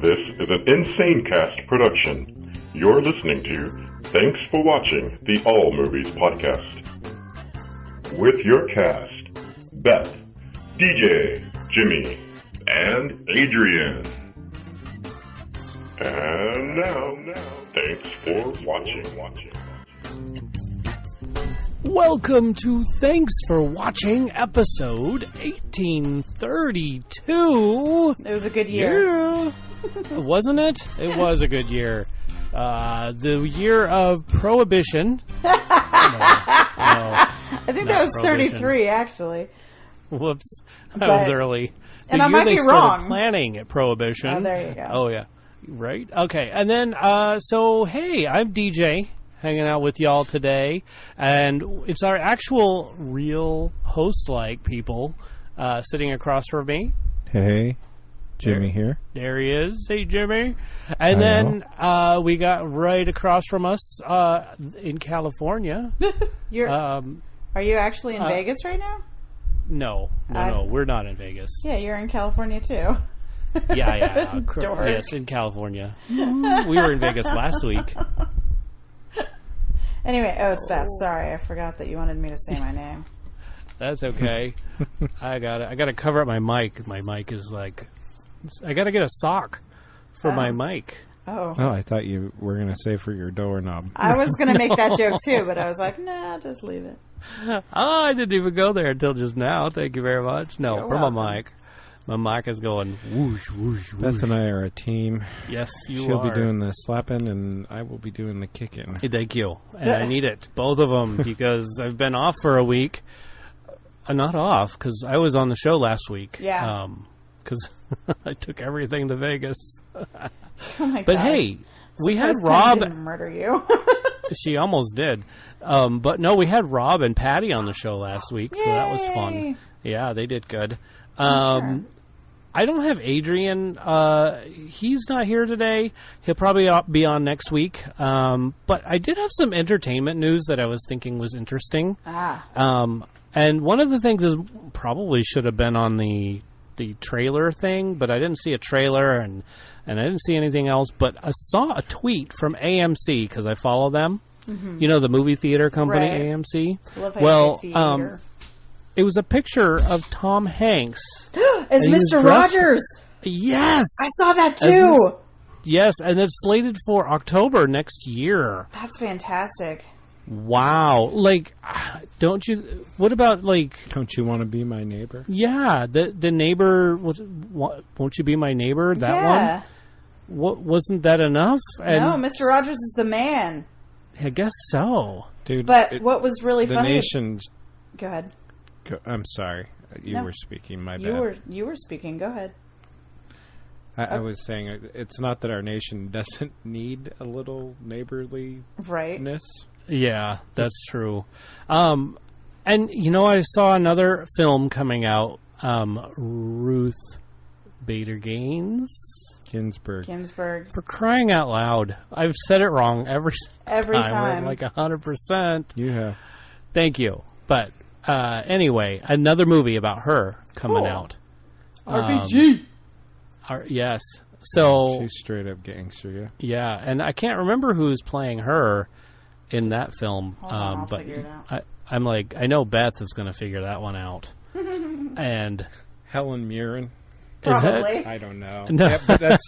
This is an Insane Cast production. You're listening to Thanks for Watching the All Movies Podcast. With your cast, Beth, DJ, Jimmy, and Adrian. And now, thanks for watching. Welcome to Thanks for Watching, episode 1832. It was a good year. Yeah. Wasn't it? It was a good year. The year of Prohibition. No, I think that was 33, actually. Whoops. That was early. And I might be started wrong. Planning at Prohibition. Oh, there you go. Oh, yeah. Right? Okay. And then, hey, I'm DJ. Hanging out with y'all today, and it's our actual, real host-like people sitting across from me. Hey, Jimmy here. There he is. Hey, Jimmy. And then we got right across from us in California. Are you actually in Vegas right now? No, we're not in Vegas. Yeah, you're in California too. Yeah. Dork. Yes, in California. We were in Vegas last week. Anyway, it's Beth. Sorry, I forgot that you wanted me to say my name. That's okay. I gotta cover up my mic. My mic is like, I gotta get a sock for my mic. Oh, I thought you were going to say for your doorknob. I was going to make that joke too, but I was like, nah, just leave it. I didn't even go there until just now. Thank you very much. No, You're for welcome. my mic. My mic is going whoosh, whoosh, whoosh. Beth and I are a team. Yes, She'll be doing the slapping, and I will be doing the kicking. Hey, thank you. And I need it, both of them, because I've been off for a week. Not off, because I was on the show last week. Yeah. Because I took everything to Vegas. Oh my But God. hey, we had This Rob. didn't murder you. She almost did. But no, we had Rob and Patty on the show last week, so that was fun. Yay. Yeah, they did good. Sure. I don't have Adrian. He's not here today. He'll probably be on next week. But I did have some entertainment news that I was thinking was interesting. And one of the things is probably should have been on the trailer thing, but I didn't see a trailer and I didn't see anything else. But I saw a tweet from AMC, because I follow them. Mm-hmm. You know, the movie theater company, Right. AMC. Love how you say theater. It was a picture of Tom Hanks. As he was Mr. dressed- Rogers. Yes. I saw that too. Yes, and it's slated for October next year. That's fantastic. Wow. Like, don't you... What about, like... Don't you want to be my neighbor? Yeah, the neighbor... Won't you be my neighbor? That one? Wasn't that enough? And No, Mr. Rogers is the man. I guess so. Dude, But what was really the funny... nation... Go ahead. I'm sorry. You No. were speaking. My bad. You were speaking. Go ahead. I was saying it's not that our nation doesn't need a little neighborliness. Right. Yeah, that's true. And, you know, I saw another film coming out, Ruth Bader Ginsburg. For crying out loud. I've said it wrong every time. We're at like 100%. You have. Thank you. But anyway, another movie about her coming out. RPG. Yes. So She's straight up gangster, yeah. yeah, and I can't remember who's playing her in that film. Hold on, I'll but figure it out. I'm like, I know Beth is going to figure that one out. And Helen Mirren. Probably. I don't know. No. Yeah, but that's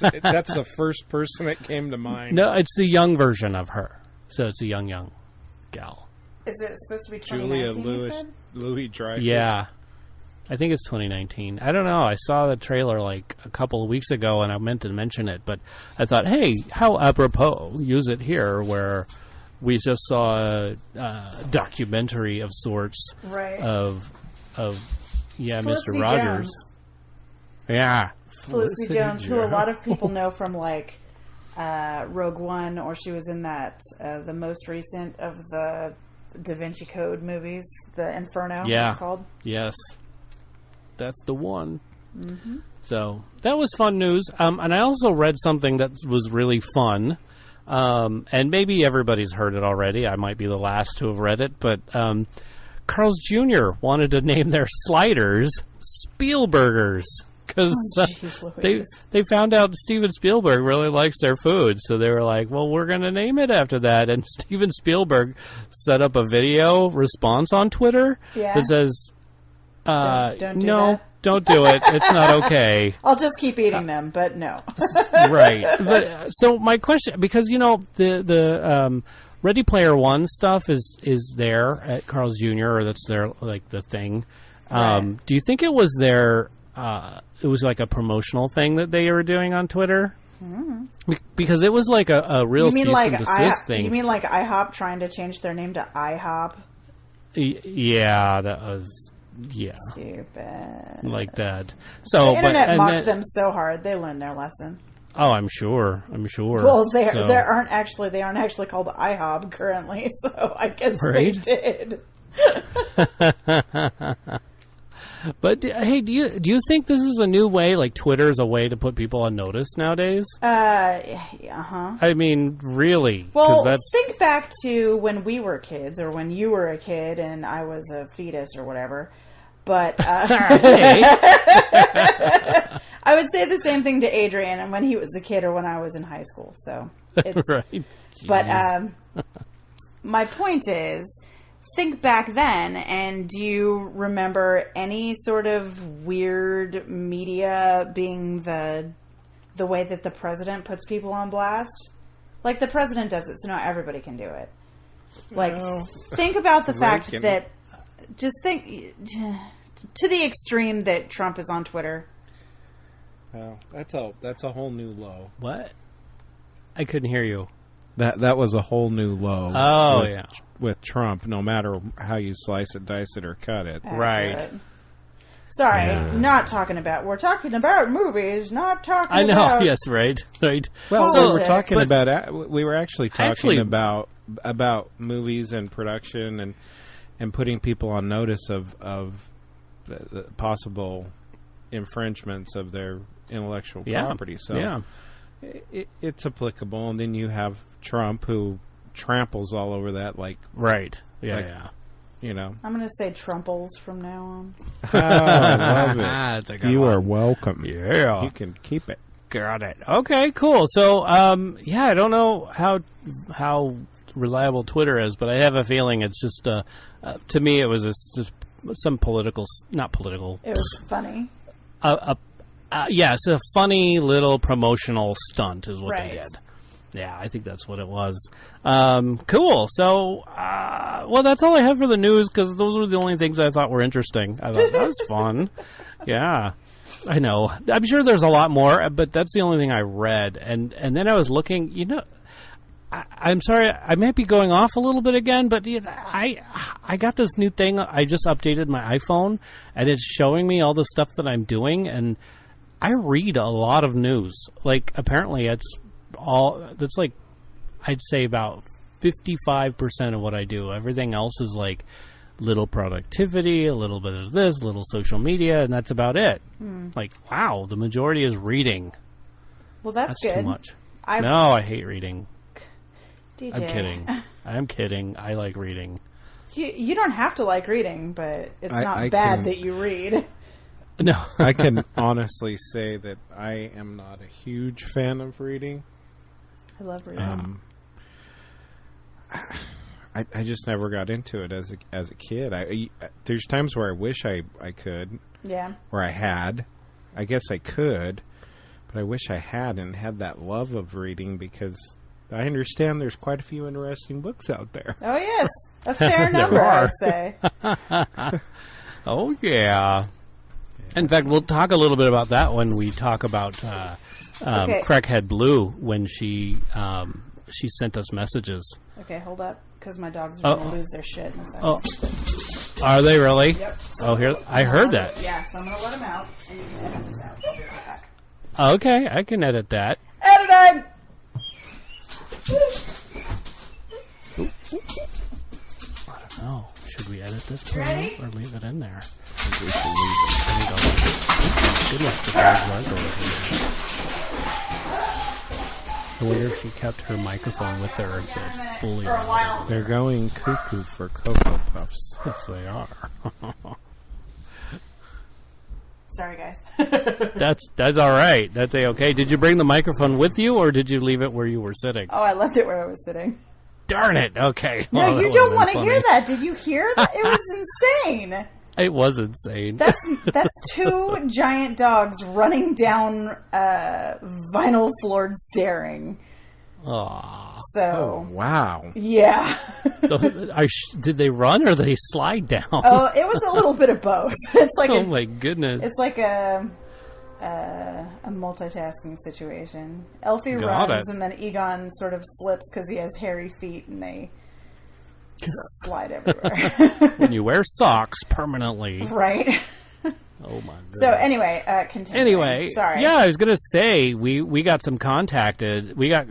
the first person that came to mind. No, it's the young version of her. So it's a young gal. Is it supposed to be Julia 2019, you said? Louis Dreyfus. Yeah. I think it's 2019. I don't know. I saw the trailer like a couple of weeks ago, and I meant to mention it, but I thought, hey, how apropos, use it here, where we just saw a documentary of sorts Right. of Mr. Felicity Rogers. Jones. Yeah. Felicity Jones, who a lot of people know from like Rogue One, or she was in that the most recent of the Da Vinci Code movies, the Inferno. Yeah. It's called. Yes. That's the one. Mm-hmm. So that was fun news. And I also read something that was really fun. And maybe everybody's heard it already. I might be the last to have read it. But Carl's Jr. wanted to name their sliders Spielburgers. because they found out Steven Spielberg really likes their food, so they were like, "Well, we're going to name it after that." And Steven Spielberg set up a video response on Twitter that says, Don't do "No, that. don't do it. It's not okay." I'll just keep eating them, but no. Right. But so my question, because the Ready Player One stuff is there at Carl's Jr., or that's their the thing. Right. Do you think it was their? It was like a promotional thing that they were doing on Twitter? Mm-hmm. Because it was like a real cease and desist thing. You mean like IHOP trying to change their name to IHOP? Yeah, that was stupid. Like that. So the internet mocked them so hard; they learned their lesson. Oh, I'm sure. Well, they aren't actually called IHOP currently, so I guess they did. But hey, do you think this is a new way? Like Twitter is a way to put people on notice nowadays? I mean, really? Well, think back to when we were kids, or when you were a kid and I was a fetus or whatever. But I would say the same thing to Adrian, and when he was a kid, or when I was in high school. So, it's, right. But my point is, think back then, and do you remember any sort of weird media being the way that the president puts people on blast? Like, the president does it, so now everybody can do it. Like, think about the fact that, just think, to the extreme that Trump is on Twitter. Well, that's a whole new low. What? I couldn't hear you. That was a whole new low. Oh, with Trump, no matter how you slice it, dice it, or cut it. Right. Sorry, not talking about. We're talking about movies, not talking about... I know, yes, right. Well, we were talking about... We were actually talking about movies and production and putting people on notice of the possible infringements of their intellectual property. So it's applicable. And then you have Trump, who tramples all over that like... Right. Yeah. You know. I'm going to say Trumples from now on. Oh, I love it. That's a good you one. are welcome. Yeah. You can keep it. Got it. Okay, cool. So, I don't know how reliable Twitter is, but I have a feeling it's just, to me, it was some political, not political. It was funny. It's a funny little promotional stunt is what right. they did. Yeah, I think that's what it was. Cool. So, that's all I have for the news, because those were the only things I thought were interesting. I thought that was fun. Yeah, I know. I'm sure there's a lot more, but that's the only thing I read. And then I was looking, I'm sorry, I might be going off a little bit again, but I got this new thing. I just updated my iPhone, and it's showing me all the stuff that I'm doing, and I read a lot of news. Like, apparently that's like, I'd say about 55% of what I do. Everything else is like little productivity, a little bit of this, a little social media, and that's about it. Like, wow, the majority is reading. Well, that's good. Too much. No, I hate reading. DJ. I'm kidding. I like reading. You don't have to like reading, but it's not bad that you read. No. I can honestly say that I am not a huge fan of reading. I love reading. I just never got into it as a kid. There's times where I wish I could. Yeah. Or I had. I guess I could, but I wish I had and had that love of reading, because I understand there's quite a few interesting books out there. Oh, yes. A fair number, I'd say. Oh, yeah. In fact, we'll talk a little bit about that when we talk about Crackhead Blue, when she sent us messages. Okay, hold up, because my dogs are going to lose their shit in a second. Oh. Are they really? Yep. Oh, here, I heard that. Yeah, so I'm going to let them out, and you can edit this out. I'll be right back. Okay, I can edit that. Editing! I don't know. Should we edit this part or leave it in there? I think we should leave it. Goodness, the dog I wonder if she kept her microphone with her, so it's fully. They're going cuckoo for Cocoa Puffs. Yes, they are. Sorry, guys. That's all right. That's A-okay. Did you bring the microphone with you, or did you leave it where you were sitting? Oh, I left it where I was sitting. Darn it. Okay. No, well, you don't want to hear that. Did you hear that? It was insane. It was insane. That's two giant dogs running down vinyl floored staring. Aww. So. Oh, wow. Yeah. Did they run or they slide down? Oh, it was a little bit of both. It's like oh my goodness. It's like a multitasking situation. Elfie runs and then Egon sort of slips because he has hairy feet and they slide everywhere. When you wear socks permanently. Right. Oh my goodness. So anyway, continue. Anyway, sorry. Yeah, I was gonna say we got contacted by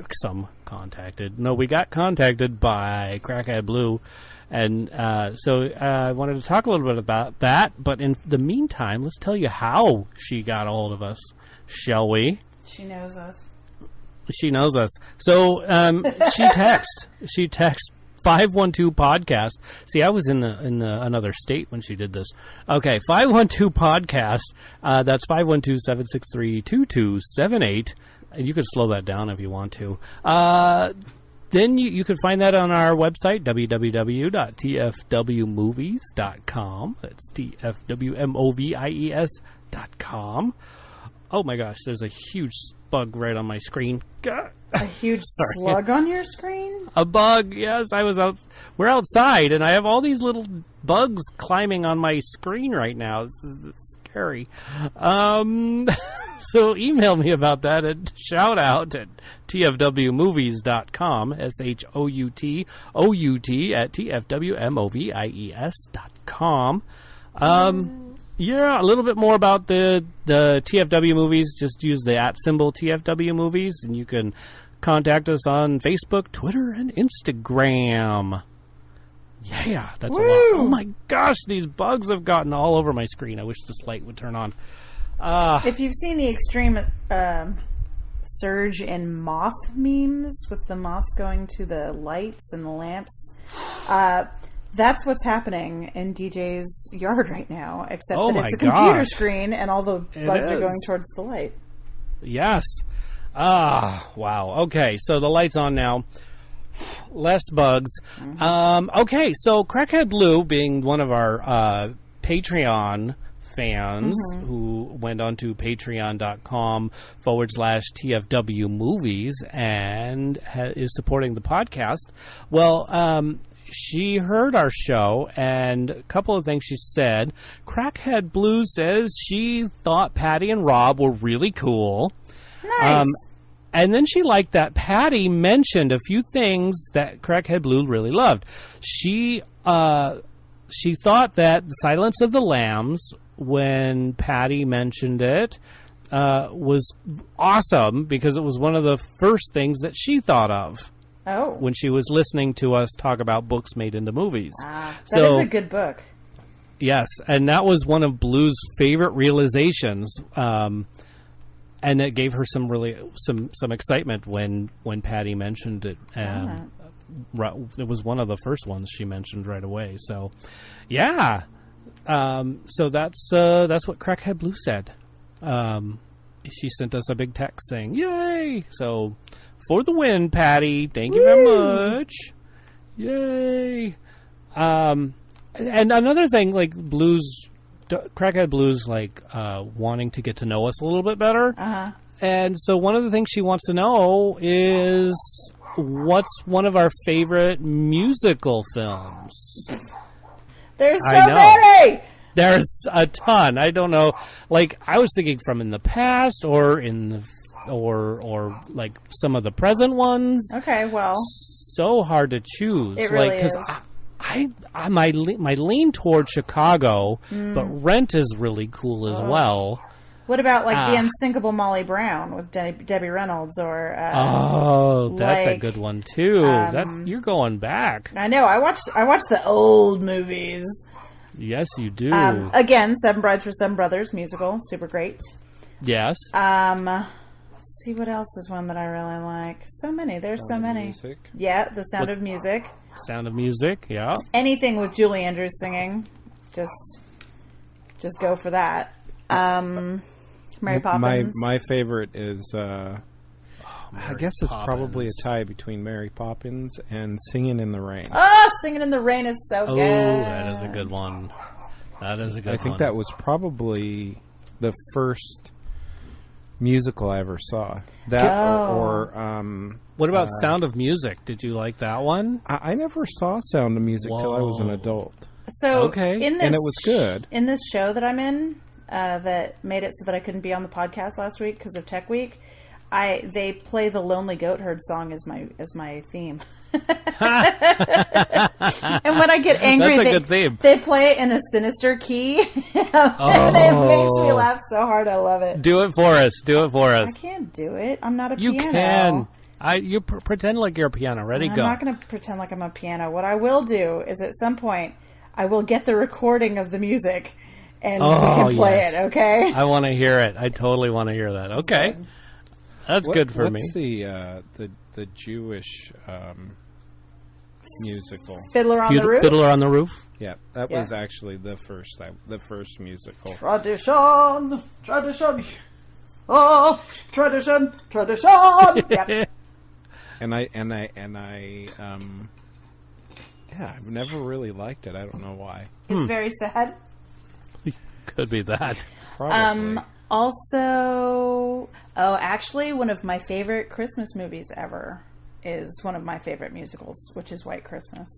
Crackhead Blue, and so I wanted to talk a little bit about that. But in the meantime, let's tell you how she got a hold of us, shall we? She knows us. She knows us. So she texts 512-podcast. See, I was in another state when she did this. Okay, 512-podcast. That's 512-763-2278. And you could slow that down if you want to. Then you can find that on our website, www.tfwmovies.com. That's tfwmovies.com. Oh my gosh, there's a huge bug right on my screen. God. A huge slug on your screen? A bug, yes. We're outside, and I have all these little bugs climbing on my screen right now. This is scary. So email me about that and shout out at tfwmovies.com, SHOUTOUT at tfwmovies.com. Yeah, a little bit more about the TFW movies. Just use the @ TFW movies, and you can contact us on Facebook, Twitter, and Instagram. Yeah, that's a lot. Oh my gosh, these bugs have gotten all over my screen. I wish this light would turn on. If you've seen the extreme surge in moth memes with the moths going to the lights and the lamps, that's what's happening in DJ's yard right now, except that it's a computer screen and all the bugs are going towards the light. Yes. Wow. Okay, so the light's on now. Less bugs. Mm-hmm. Okay, so Crackhead Blue, being one of our Patreon fans who went on to patreon.com/TFW movies and is supporting the podcast. Well, she heard our show, and a couple of things she said. Crackhead Blue says she thought Patty and Rob were really cool. Nice. And then she liked that Patty mentioned a few things that Crackhead Blue really loved. She thought that the Silence of the Lambs, when Patty mentioned it, was awesome because it was one of the first things that she thought of. Oh. When she was listening to us talk about books made into movies. That is a good book. Yes, and that was one of Blue's favorite realizations. And it gave her some excitement when Patty mentioned it. It was one of the first ones she mentioned right away. So, yeah. So that's what Crackhead Blue said. She sent us a big text saying, "Yay!" So, for the win, Patty. Thank you very much. Yay! And another thing, like Crackhead Blue's like wanting to get to know us a little bit better. And so one of the things she wants to know is what's one of our favorite musical films. There's so many! There's a ton. I don't know. Like, I was thinking from in the past or in the or like some of the present ones. Okay, well. So hard to choose. It really is. I my lean toward Chicago, but Rent is really cool as well. What about like The Unsinkable Molly Brown with Debbie Reynolds or? That's a good one too. You're going back. I know. I watched the old movies. Yes, you do. Again, Seven Brides for Seven Brothers musical, super great. Yes. Let's see what else is one that I really like. So many. There's so many. Music. Yeah, The Sound of Music. Sound of Music, yeah. Anything with Julie Andrews singing, just go for that. Mary Poppins. My favorite is, I guess it's probably a tie between Mary Poppins and Singing in the Rain. Oh, Singing in the Rain is so good. Oh, that is a good one. That is a good one. I think that was probably the first musical I ever saw. That or what about Sound of Music? Did you like that one? I never saw Sound of Music till I was an adult. So and it was good. In this show that I'm in, that made it so that I couldn't be on the podcast last week because of Tech Week, they play the Lonely Goat Herd song as my theme. And when I get angry, that's a good theme. They play it in a sinister key. And it makes me laugh so hard. I love it. Do it for us. I can't do it. I'm not a piano. You can. You pretend like you're a piano. Ready, go. I'm not going to pretend like I'm a piano. What I will do is at some point I will get the recording of the music and we can play it, okay? I want to hear it. I totally want to hear that. Okay. That's good for me. What's the Jewish musical? Fiddler on the Roof? Fiddler on the Roof? Yeah, that was actually the first musical. Tradition! Oh, tradition! Yep. And I've never really liked it. I don't know why. It's very sad. Could be that. Probably. Also, actually, one of my favorite Christmas movies ever is one of my favorite musicals, which is White Christmas.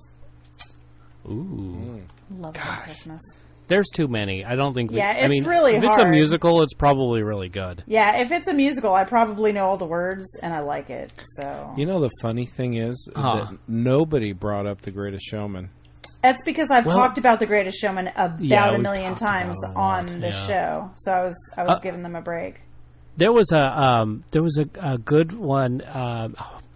Ooh. Love White Christmas. There's too many. I don't think... it's really hard. If it's a musical, it's probably really good. Yeah, if it's a musical, I probably know all the words, and I like it, so... You know, the funny thing is that nobody brought up The Greatest Showman. That's because I've talked about The Greatest Showman about a million times on the show, so I was giving them a break. There was a good one...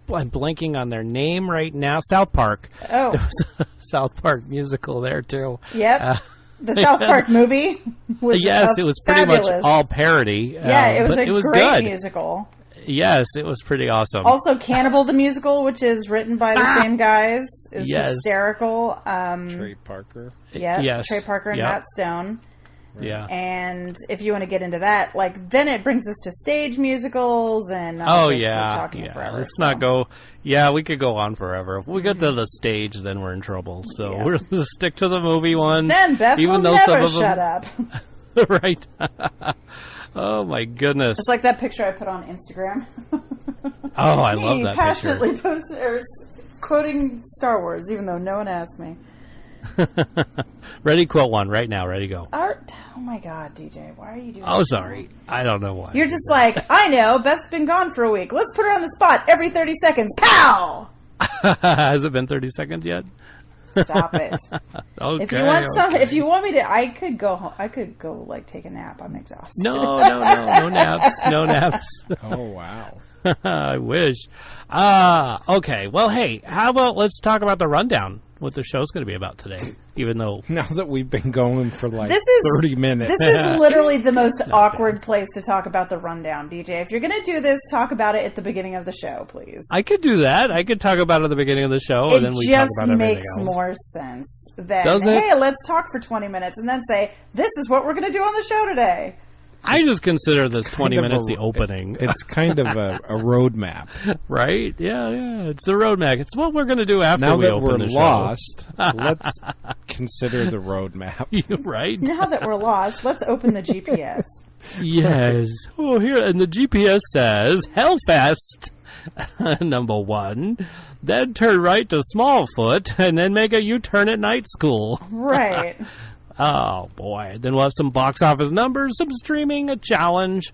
I'm blanking on their name right now. South Park. Oh. There was a South Park musical there, too. Yep. The South Park movie was it was pretty much all parody. Yeah, it was great good. musical. Yes, it was pretty awesome. Also, Cannibal the Musical, which is written by the same guys, is hysterical. Trey Parker. Yeah, yes. Trey Parker and Matt Stone. Yeah. And if you want to get into that, then it brings us to stage musicals and talking forever. Let's not go. Yeah, we could go on forever. If we get to the stage, then we're in trouble. So we're going to stick to the movie ones. Then Beth will never shut up. Right. Oh my goodness. It's like that picture I put on Instagram. Oh, I love that passionately picture. Quoting Star Wars, even though no one asked me. Ready, quote one right now. Ready, go. Oh my God, DJ, why are you doing Oh, sorry. I don't know why. You're just like, I know, Beth's been gone for a week. Let's put her on the spot every 30 seconds. Pow! Has it been 30 seconds yet? Stop it. Okay. If you want me to, I could go home. I could go take a nap. I'm exhausted. No naps. No naps. Oh, wow. I wish. Okay. Well, hey, how about let's talk about the rundown, what the show's going to be about today, even though... Now that we've been going for 30 minutes. This is literally the most awkward place to talk about the rundown, DJ. If you're going to do this, talk about it at the beginning of the show, please. I could do that. I could talk about it at the beginning of the show, and then we talk about everything else. It just makes more sense than, hey, let's talk for 20 minutes, and then say, this is what we're going to do on the show today. I just consider this 20 minutes the opening. It's kind of a roadmap. Right? Yeah. It's the roadmap. It's what we're going to do after we open the show. Now that we're lost, let's consider the roadmap. Right? Now that we're lost, let's open the GPS. Yes. Oh, here, and the GPS says, Hellfest, number 1, then turn right to Smallfoot, and then make a U-turn at Night School. Right. Oh, boy. Then we'll have some box office numbers, some streaming, a challenge,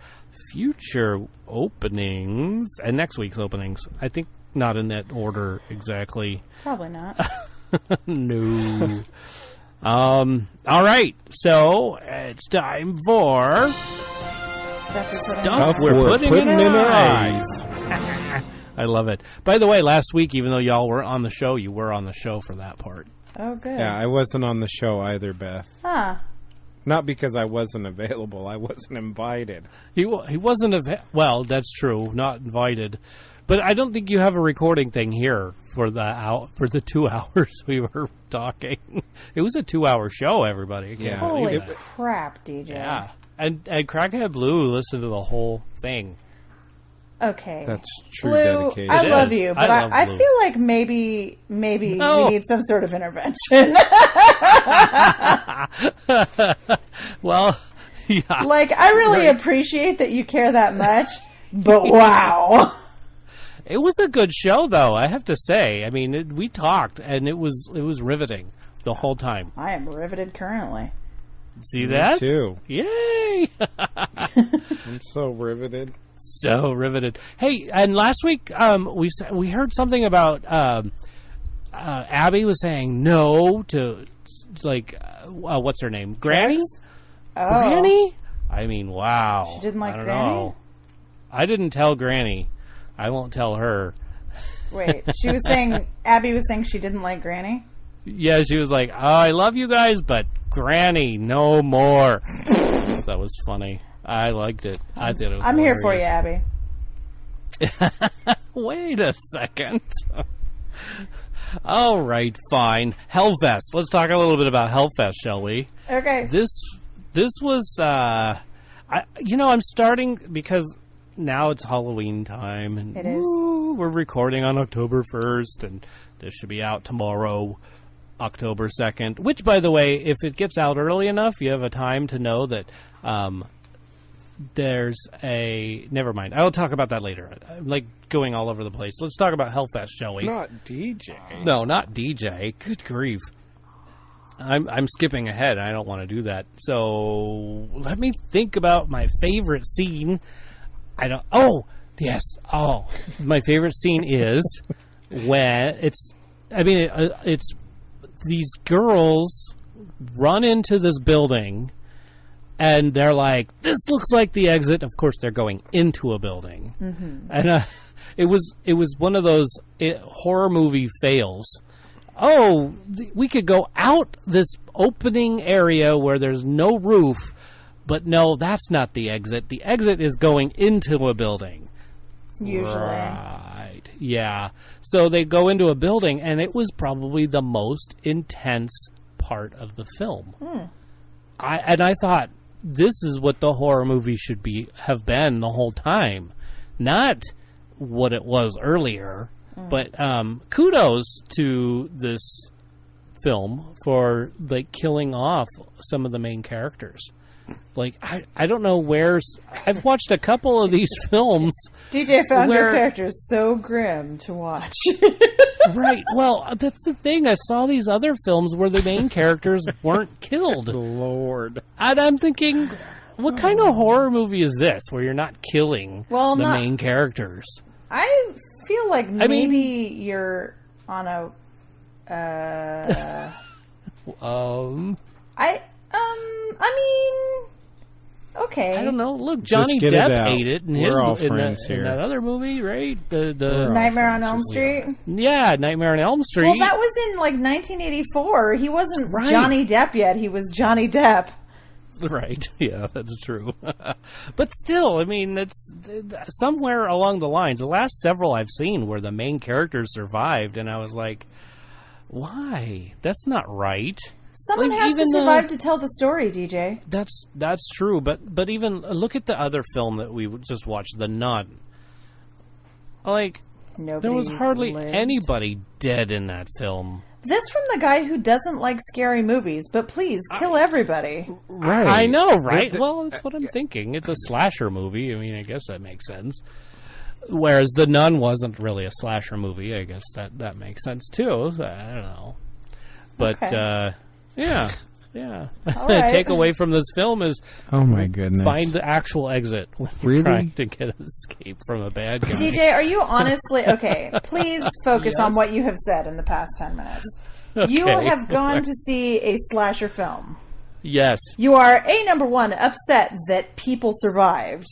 future openings, and next week's openings. I think not in that order exactly. Probably not. No. All right. So, it's time for... Stuff we're putting in our eyes. I love it. By the way, last week, even though y'all were on the show, you were on the show for that part. Oh, good. Yeah, I wasn't on the show either, Beth. Huh. Not because I wasn't available. I wasn't invited. He wasn't well, that's true. Not invited. But I don't think you have a recording thing here for the 2 hours we were talking. It was a 2-hour show, everybody. Holy crap, DJ. Yeah. And Crackhead Blue listened to the whole thing. Okay. That's true Blue, dedication. I love you, but I feel like maybe we need some sort of intervention. Well, yeah. Like, I really appreciate that you care that much, but wow. It was a good show, though, I have to say. I mean, we talked, and it was riveting the whole time. I am riveted currently. See that? Me too. Yay! I'm so riveted. So riveted. Hey, and last week we heard something about Abby was saying no to, like, what's her name? Granny? Oh. Granny? I mean, wow. She didn't like Granny? Granny? I didn't tell Granny. I won't tell her. Wait, she was saying, Abby was saying she didn't like Granny? Yeah, she was like, oh, I love you guys, but Granny, no more. That was funny. I liked it. I thought it was I'm hilarious. here for you, Abby. Wait a second. All right, fine. Hellfest. Let's talk a little bit about Hellfest, shall we? Okay. This was, I'm starting because now it's Halloween time, and it is. We're recording on October 1st, and this should be out tomorrow, October 2nd. Which, by the way, if it gets out early enough, you have a time to know that. There's a... Never mind. I'll talk about that later. I'm, like, going all over the place. Let's talk about Hellfest, shall we? Not DJ. No, not DJ. Good grief. I'm skipping ahead. I don't want to do that. So, let me think about my favorite scene. Oh, yes. Oh, my favorite scene is when it's these girls run into this building... And they're like, this looks like the exit. Of course, they're going into a building. Mm-hmm. And it was one of those horror movie fails. Oh, we could go out this opening area where there's no roof. But no, that's not the exit. The exit is going into a building. Usually. Right. Yeah. So they go into a building, and it was probably the most intense part of the film. I thought, this is what the horror movie should have been the whole time, not what it was earlier. But kudos to this film for like killing off some of the main characters. Like I don't know I've watched a couple of these films. DJ found your characters so grim to watch. Right. Well, that's the thing. I saw these other films where the main characters weren't killed. Lord. And I'm thinking, what kind of horror movie is this where you're not killing the main characters? I feel like maybe you're on a... Okay. I don't know. Look, Johnny Depp ate it in that other movie, right? The Nightmare on Elm Street? Yeah, Nightmare on Elm Street. Well, that was in like 1984. He wasn't Johnny Depp yet. He was Johnny Depp. Right. Yeah, that's true. But still, I mean, it's somewhere along the lines. The last several I've seen where the main characters survived, and I was like, why? That's not right. Someone has to survive to tell the story, DJ. That's true, but even look at the other film that we just watched, The Nun. Like, there was hardly anybody dead in that film. This from the guy who doesn't like scary movies, but please, kill everybody. Right. I know, right? Well, that's what I'm thinking. It's a slasher movie. I mean, I guess that makes sense. Whereas The Nun wasn't really a slasher movie. I guess that makes sense, too. I don't know. But, yeah. Right. Take away from this film is oh my goodness, find the actual exit when you're trying to get an escape from a bad guy. DJ, are you honestly okay? Please focus on what you have said in the past 10 minutes. Okay. You have gone to see a slasher film. Yes. You are number one, upset that people survived.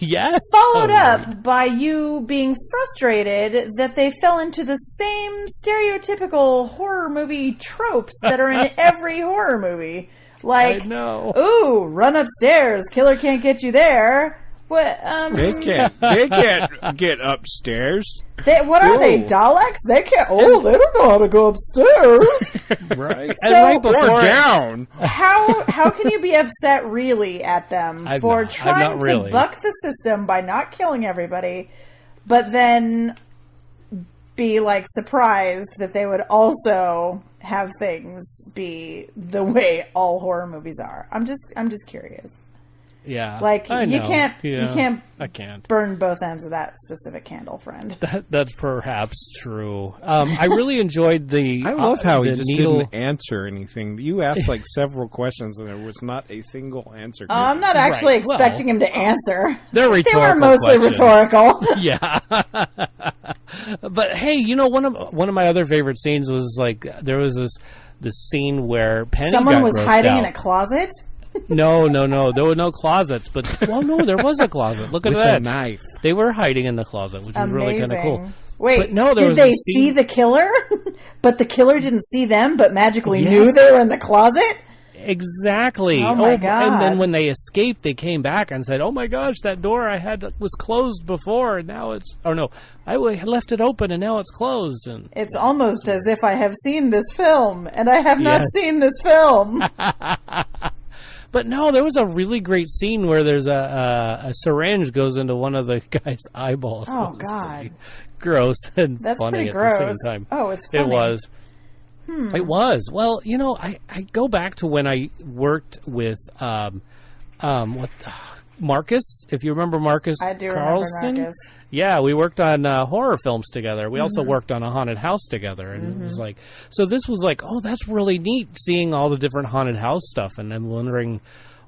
Yes. Followed up by you being frustrated that they fell into the same stereotypical horror movie tropes that are in every horror movie. Like, I know. Ooh, run upstairs, killer can't get you there. What? They can't get upstairs. What are they, Daleks? They can't. Oh, they don't know how to go upstairs. Right. So, right before down. How can you be upset really at them for trying to buck the system by not killing everybody, but then be like surprised that they would also have things be the way all horror movies are? I'm just curious. Yeah, like you can't I can't burn both ends of that specific candle, friend. That's perhaps true. I really enjoyed the. I love how he just didn't answer anything. You asked like several questions, and there was not a single answer. I'm not actually expecting him to answer. They were mostly rhetorical. Yeah, but hey, you know, one of my other favorite scenes was like there was this scene where Penny someone was hiding out. In a closet. No. There were no closets, but no, there was a closet. Look at with that a knife. They were hiding in the closet, which was really kind of cool. Wait, but no, did they see the killer? But the killer didn't see them, but magically knew they were in the closet? Exactly. Oh my God. And then when they escaped, they came back and said, "Oh my gosh, that door I had was closed before, and now it's... Oh no, I left it open and now it's closed." And it's almost as if I have seen this film, and I have not seen this film. But no, there was a really great scene where there's a syringe goes into one of the guy's eyeballs. Oh, God. Gross and That's funny at gross. the same time. Oh, it's funny. It was. It was. Well, you know, I go back to when I worked with Marcus, if you remember Marcus I do Carlson. remember Marcus. Yeah, we worked on horror films together. We also worked on a haunted house together. And it was like, so this was like, oh, that's really neat seeing all the different haunted house stuff. And I'm wondering,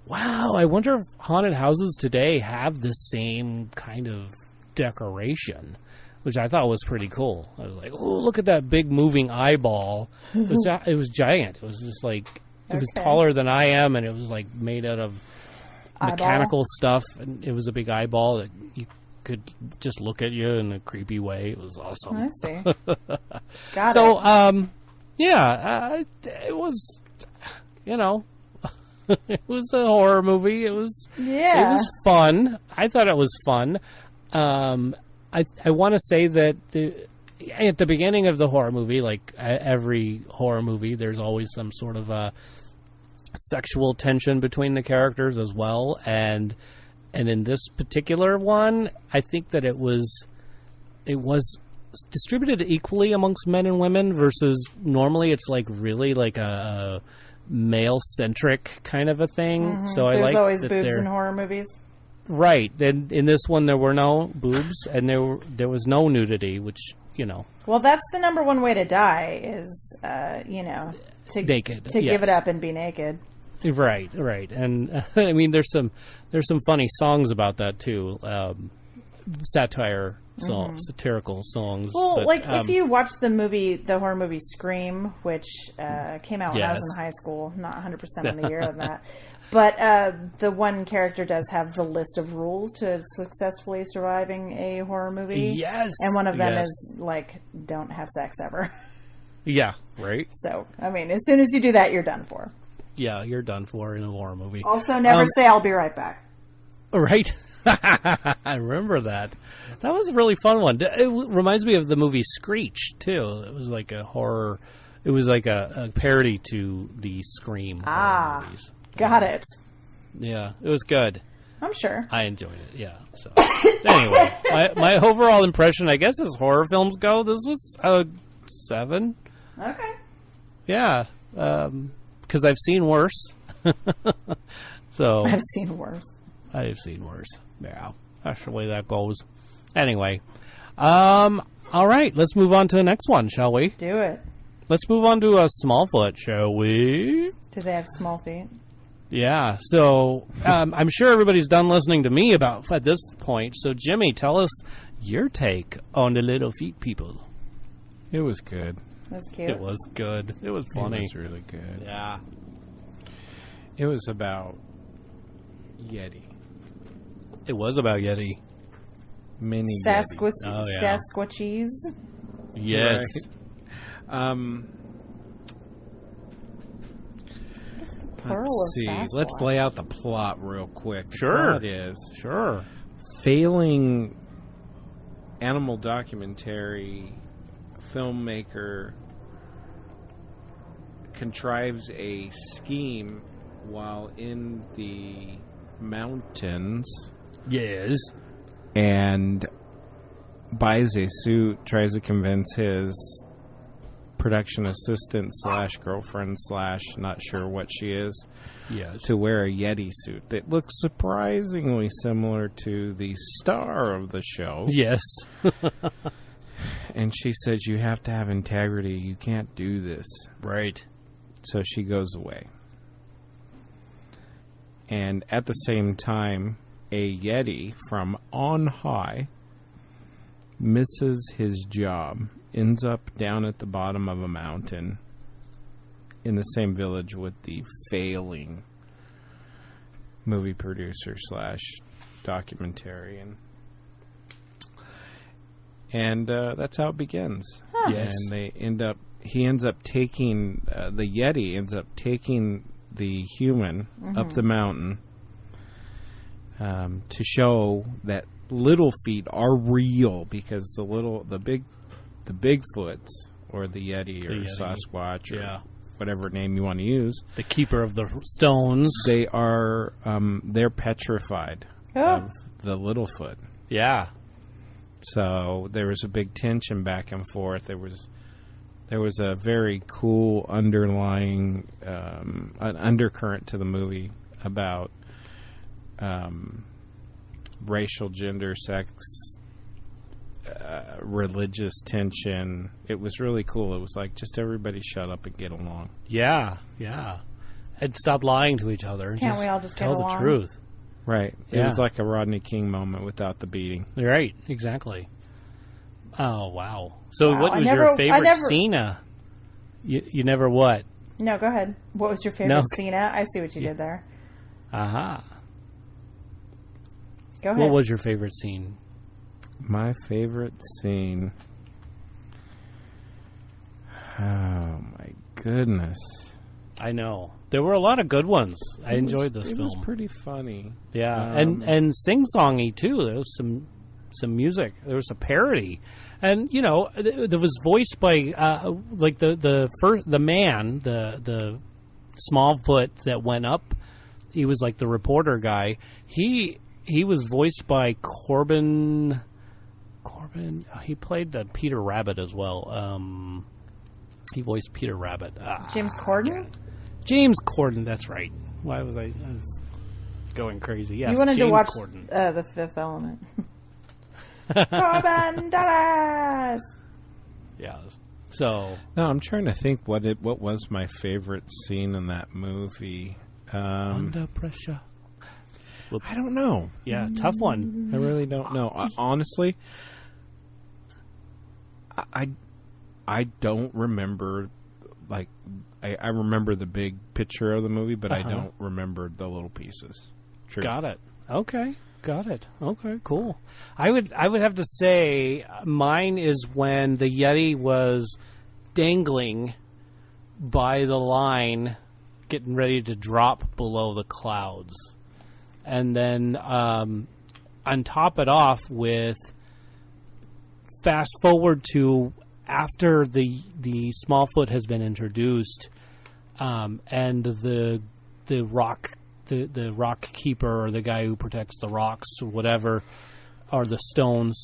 wow, I wonder if haunted houses today have the same kind of decoration, which I thought was pretty cool. I was like, oh, look at that big moving eyeball. It was giant. It was just like, it was taller than I am, and it was like made out of mechanical stuff. And it was a big eyeball that you could just look at you in a creepy way. It was awesome. I see. Got it. It was, you know, it was a horror movie. It was fun. I thought it was fun. I want to say that at the beginning of the horror movie, like every horror movie, there's always some sort of a sexual tension between the characters as well, and in this particular one, I think that it was distributed equally amongst men and women versus normally it's like really like a male-centric kind of a thing. So I like that always boobs in horror movies. Right. Then in this one there were no boobs and there was no nudity, which, you know. Well, that's the number one way to die is to naked. To give it up and be naked. Right. And I mean there's some funny songs about that too. Satirical songs. Well, but, if you watch the horror movie Scream, which came out when I was in high school, not 100% on the year of that, but the one character does have the list of rules to successfully surviving a horror movie. Yes. And one of them is, like, don't have sex ever. Yeah, right. So, I mean, as soon as you do that, you're done for. Yeah, you're done for in a horror movie. Also, never say, I'll be right back. Right. I remember that. That was a really fun one. It reminds me of the movie Screech, too. It was like a horror... It was like a parody to the Scream horror movies. Got it. Yeah, it was good. I'm sure. I enjoyed it, yeah. So anyway, my overall impression, I guess, as horror films go, this was a 7. Okay. Yeah, because I've seen worse. So I've seen worse. Yeah, that's the way that goes. Anyway, all right, let's move on to the next one, shall we? Do it. Let's move on to a Smallfoot, shall we? Do they have small feet? Yeah, so I'm sure everybody's done listening to me at this point. So, Jimmy, tell us your take on the little feet people. It was good. It was cute. It was good. It was funny. It was really good. Yeah. It was about Yeti. It was about Yeti. Mini Sasquatch. Yeti. Oh, yeah. Sasquatchies. Yes. Right. Plural let's see. Sasquatch. Let's lay out the plot real quick. Sure. The plot is Sure. failing animal documentary filmmaker contrives a scheme while in the mountains. Yes. And buys a suit, tries to convince his production assistant / girlfriend / not sure what she is, yes, to wear a Yeti suit that looks surprisingly similar to the star of the show. Yes. And she says, you have to have integrity. You can't do this. Right. So she goes away. And at the same time, a Yeti from on high misses his job, ends up down at the bottom of a mountain in the same village with the failing movie producer / documentarian. And that's how it begins. Huh. Yes. And he ends up taking, the Yeti ends up taking the human up the mountain to show that little feet are real, because the Bigfoots or the Yeti or Sasquatch or whatever name you want to use, the keeper of the stones, they are they're petrified of the Littlefoot. Yeah. So there was a big tension back and forth. There was a very cool underlying an undercurrent to the movie about racial, gender, sex, religious tension. It was really cool. It was like, just everybody shut up and get along. Yeah, yeah. And stop lying to each other. Can't we all just tell get along? the truth? Right. It was like a Rodney King moment without the beating. Right, exactly. Oh, wow. So what was your favorite scene? You never what? No, go ahead. What was your favorite scene? I see what you did there. Aha. Go ahead. What was your favorite scene? My favorite scene... Oh, my goodness. I know. There were a lot of good ones. I enjoyed this film. It was pretty funny. Yeah, and sing-songy, too. There was some music. There was a parody. And, you know, there was voiced by, like, the man, the Smallfoot that went up. He was, like, the reporter guy. He was voiced by Corbin. He played Peter Rabbit as well. He voiced Peter Rabbit. James Corden? James Corden, that's right. Why was I was going crazy? Yes, you wanted James to watch Corden. The Fifth Element. Corbin Dallas! Yeah. So... No, I'm trying to think what was my favorite scene in that movie. Under pressure. I don't know. Yeah, tough one. I really don't know. Honestly, I don't remember, like, I remember the big picture of the movie, but I don't remember the little pieces. Truth. Got it. Okay. Got it. Okay, cool. I would have to say mine is when the Yeti was dangling by the line, getting ready to drop below the clouds. And then on top it off with fast forward to after the Smallfoot has been introduced, and the rock keeper, or the guy who protects the rocks or whatever, or the stones,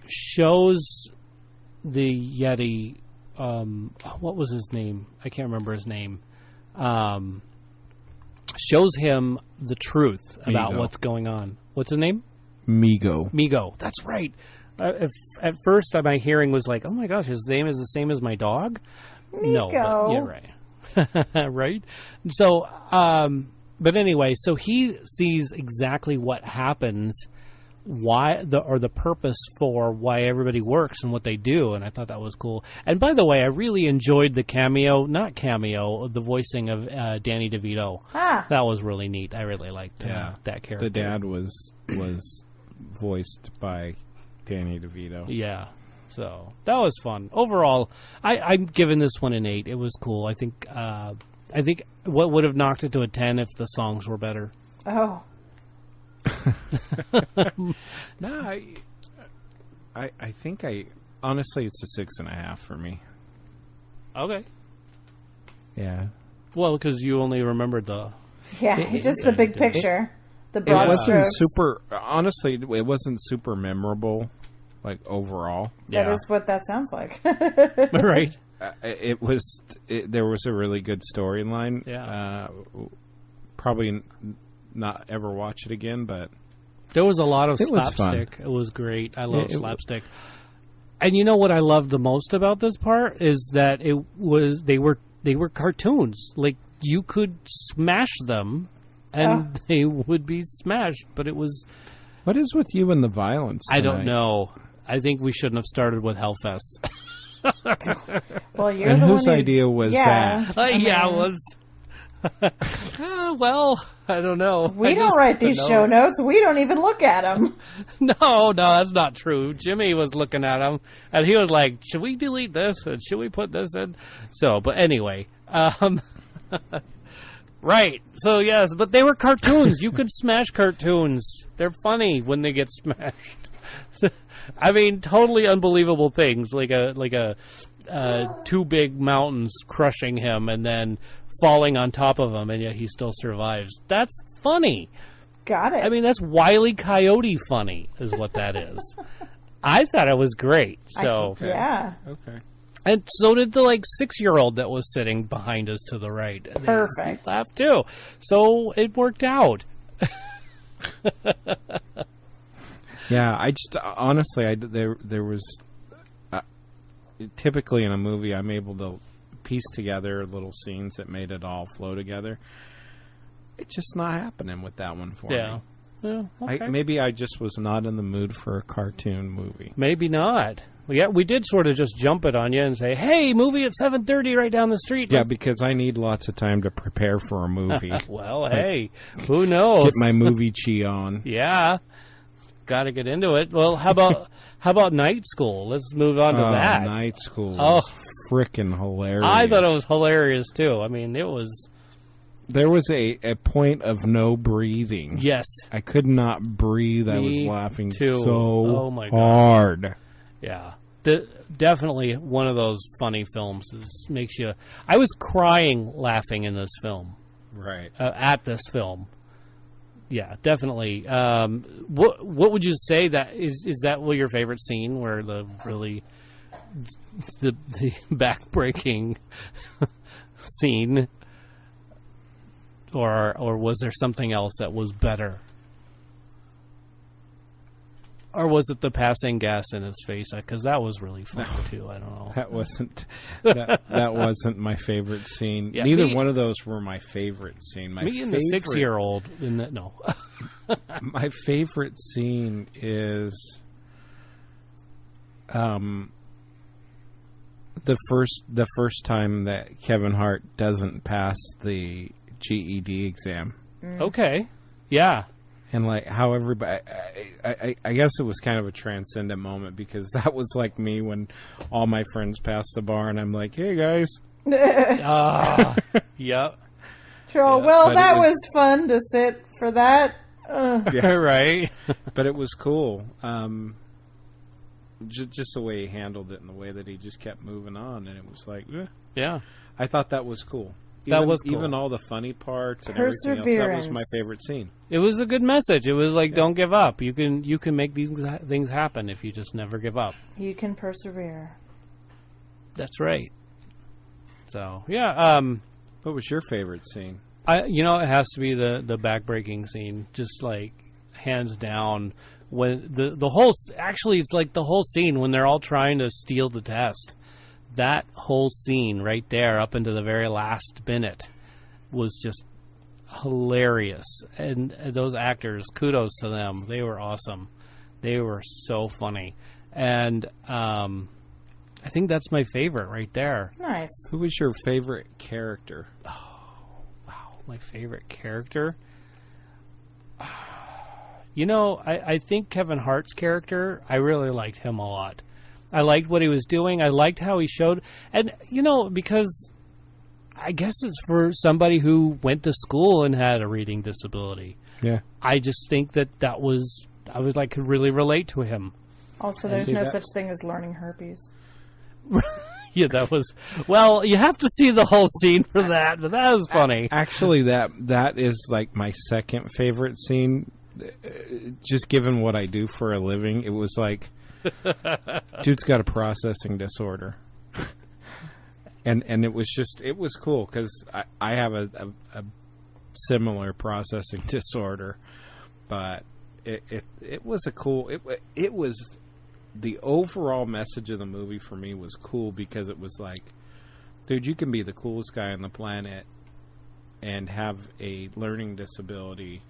shows the Yeti. What was his name? I can't remember his name. Shows him the truth about what's going on. What's his name? Migo. That's right. At first, my hearing was like, "Oh my gosh, his name is the same as my dog." Migo. No, but, yeah, right, right. So, but anyway, so he sees exactly what happens, the purpose for why everybody works and what they do, and I thought that was cool. And by the way, I really enjoyed the the voicing of Danny DeVito. That was really neat. I really liked that character. The dad was voiced by Danny DeVito. Yeah. So that was fun. Overall, I'm giving this one an 8. It was cool. I think what would have knocked it to a 10 if the songs were better. Oh. No, I think honestly, it's a 6.5 for me. Okay. Yeah. Well, because you only remembered the... Yeah, just the big picture. The broad It wasn't strokes. super... Honestly, it wasn't super memorable, like, overall. That is what that sounds like. Right. There was a really good storyline. Yeah. Probably not ever watch it again, but... There was a lot of It was slapstick. fun. It was great. I love slapstick. And you know what I love the most about this part is that they were cartoons. Like, you could smash them and they would be smashed, but it was... What is with you and the violence tonight? I don't know. I think we shouldn't have started with Hellfest. Well, you're and the whose one idea was that? Yeah, it was... well, I don't know. We don't write these show notes. We don't even look at them. No, that's not true. Jimmy was looking at them, and he was like, should we delete this? And should we put this in? So, but anyway. Right. So, yes, but they were cartoons. You could smash cartoons. They're funny when they get smashed. I mean, totally unbelievable things, like two big mountains crushing him and then falling on top of him, and yet he still survives. That's funny. Got it. I mean, that's Wile E. Coyote funny, is what that is. I thought it was great. So yeah. Okay. And so did the 6-year-old that was sitting behind us to the right. Perfect. They laughed too. So it worked out. Yeah, I just honestly, there was typically in a movie, I'm able to piece together little scenes that made it all flow together. It's just not happening with that one for me. Yeah, okay. Maybe I just was not in the mood for a cartoon movie. Maybe not. Yeah, we did sort of just jump it on you and say, "Hey, movie at 7:30 right down the street." Yeah, because I need lots of time to prepare for a movie. Well, hey, who knows? Get my movie chi on. Yeah, got to get into it. Well, how about Night School? Let's move on to that. Night School was frickin' hilarious. I thought it was hilarious too. I mean, it was. There was a point of no breathing. Yes, I could not breathe. I was laughing too. so my hard. God. Yeah, definitely one of those funny films. Makes you. I was crying laughing in this film. Right. At this film. Yeah, definitely. What would you say that is that your favorite scene where the backbreaking scene, or was there something else that was better? Or was it the passing gas in his face? Because that was really fun too. I don't know. That wasn't my favorite scene. Yeah, Neither one of those were my favorite scene. Me and the 6-year-old in that. No. My favorite scene is the first time that Kevin Hart doesn't pass the GED exam. Okay. Yeah. And how everybody, I guess it was kind of a transcendent moment because that was like me when all my friends passed the bar and I'm like, hey guys. Yep. Sure. Well, that was fun to sit for that. Yeah, right. But it was cool. Just the way he handled it and the way that he just kept moving on. And it was like, yeah. I thought that was cool. That was cool. Even all the funny parts and everything else. That was my favorite scene. It was a good message. It was like, don't give up. You can make these things happen if you just never give up. You can persevere. That's right. So, yeah. What was your favorite scene? It has to be the backbreaking scene. Just like hands down. When the whole, actually, it's like the whole scene when they're all trying to steal the test. That whole scene right there up into the very last minute was just hilarious. And those actors, kudos to them. They were awesome. They were so funny. And I think that's my favorite right there. Nice. Who was your favorite character? Oh, wow. My favorite character? I think Kevin Hart's character, I really liked him a lot. I liked what he was doing. I liked how he showed. And, because I guess it's for somebody who went to school and had a reading disability. Yeah. I just think that I could really relate to him. Also, there's no such thing as learning herpes. Yeah, that was... Well, you have to see the whole scene for that, but that was funny. Actually, that is like my second favorite scene. Just given what I do for a living, it was like, dude's got a processing disorder. And it was cool because I have a similar processing disorder, but it was a cool... It was... The overall message of the movie for me was cool because it was like, dude, you can be the coolest guy on the planet and have a learning disability,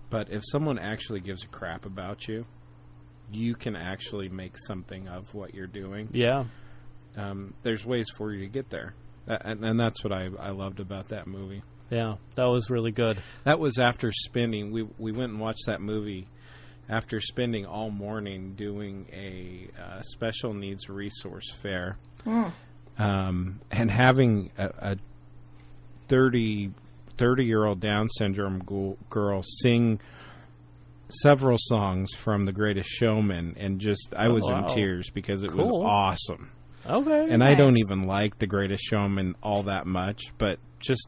but if someone actually gives a crap about you, you can actually make something of what you're doing. Yeah. There's ways for you to get there. And that's what I loved about that movie. Yeah, that was really good. That was after spending... We went and watched that movie after spending all morning doing a special needs resource fair, and having a 30-year-old Down syndrome girl sing several songs from The Greatest Showman, and just I was in tears because it was awesome. Okay, and nice. I don't even like The Greatest Showman all that much, but just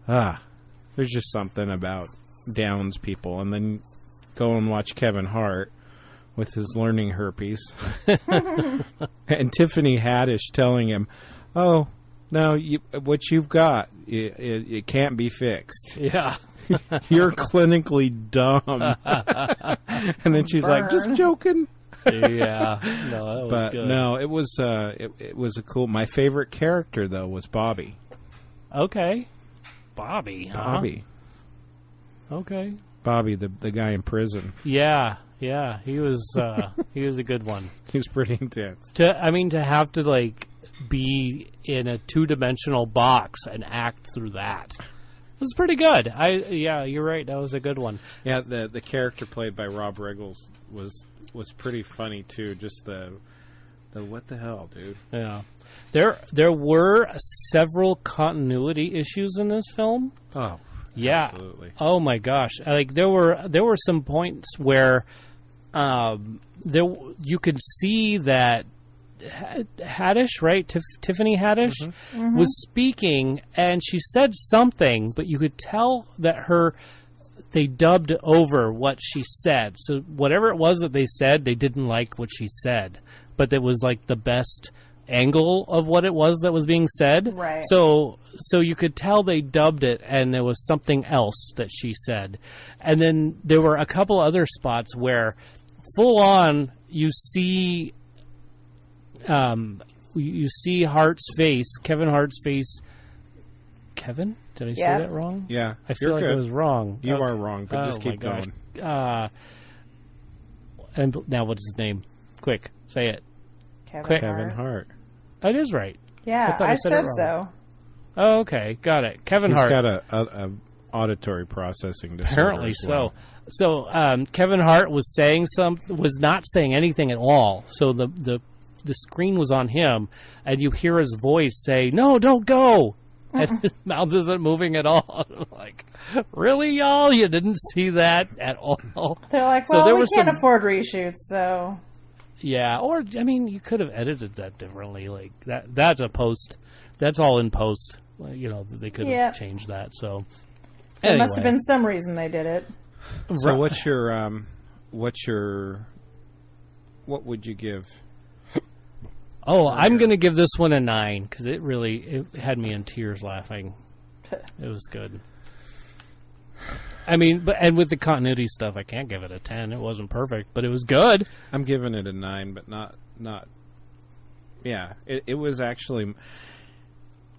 there's just something about Downs people, and then go and watch Kevin Hart with his learning herpes. And Tiffany Haddish telling him, oh, no, what you've got, it can't be fixed. Yeah. You're clinically dumb. And then she's like, just joking. Yeah. No, that was good. No, it was a cool... My favorite character, though, was Bobby. Okay. Bobby, huh? Bobby. Okay. Bobby, the guy in prison. Yeah, he was a good one. He was pretty intense. To have to like be in a 2-dimensional box and act through that was pretty good. You're right. That was a good one. Yeah, the character played by Rob Riggles was pretty funny too. Just the what the hell, dude. Yeah, there were several continuity issues in this film. Oh. Yeah. Absolutely. Oh my gosh! Like there were some points where, you could see that Haddish, right? Tiffany Haddish was speaking, and she said something, but you could tell that they dubbed over what she said. So whatever it was that they said, they didn't like what she said, but it was like the best angle of what it was that was being said. Right. So you could tell they dubbed it and there was something else that she said. And then there were a couple other spots where full on you see Hart's face, Kevin Hart's face. Kevin? Did I say that wrong? Yeah. I feel like I was wrong. You are wrong, but just keep going. And now what's his name? Quick, say it. Kevin Hart. That is right. Yeah, I said so. Oh, okay, got it. Kevin Hart. He's got a auditory processing disorder. Apparently so. So Kevin Hart was not saying anything at all. So the screen was on him, and you hear his voice say, "No, don't go," and his mouth isn't moving at all. I'm like, really, y'all? You didn't see that at all? They're like, well, we can't afford reshoots, so. Yeah, or you could have edited that differently. Like that's a post. That's all in post. They could have changed that. So there must have been some reason they did it. So what would you give? Oh, I'm going to give this one a 9 because it had me in tears laughing. It was good. And with the continuity stuff, I can't give it a 10. It wasn't perfect, but it was good. I'm giving it a 9, but not. Yeah, it was actually.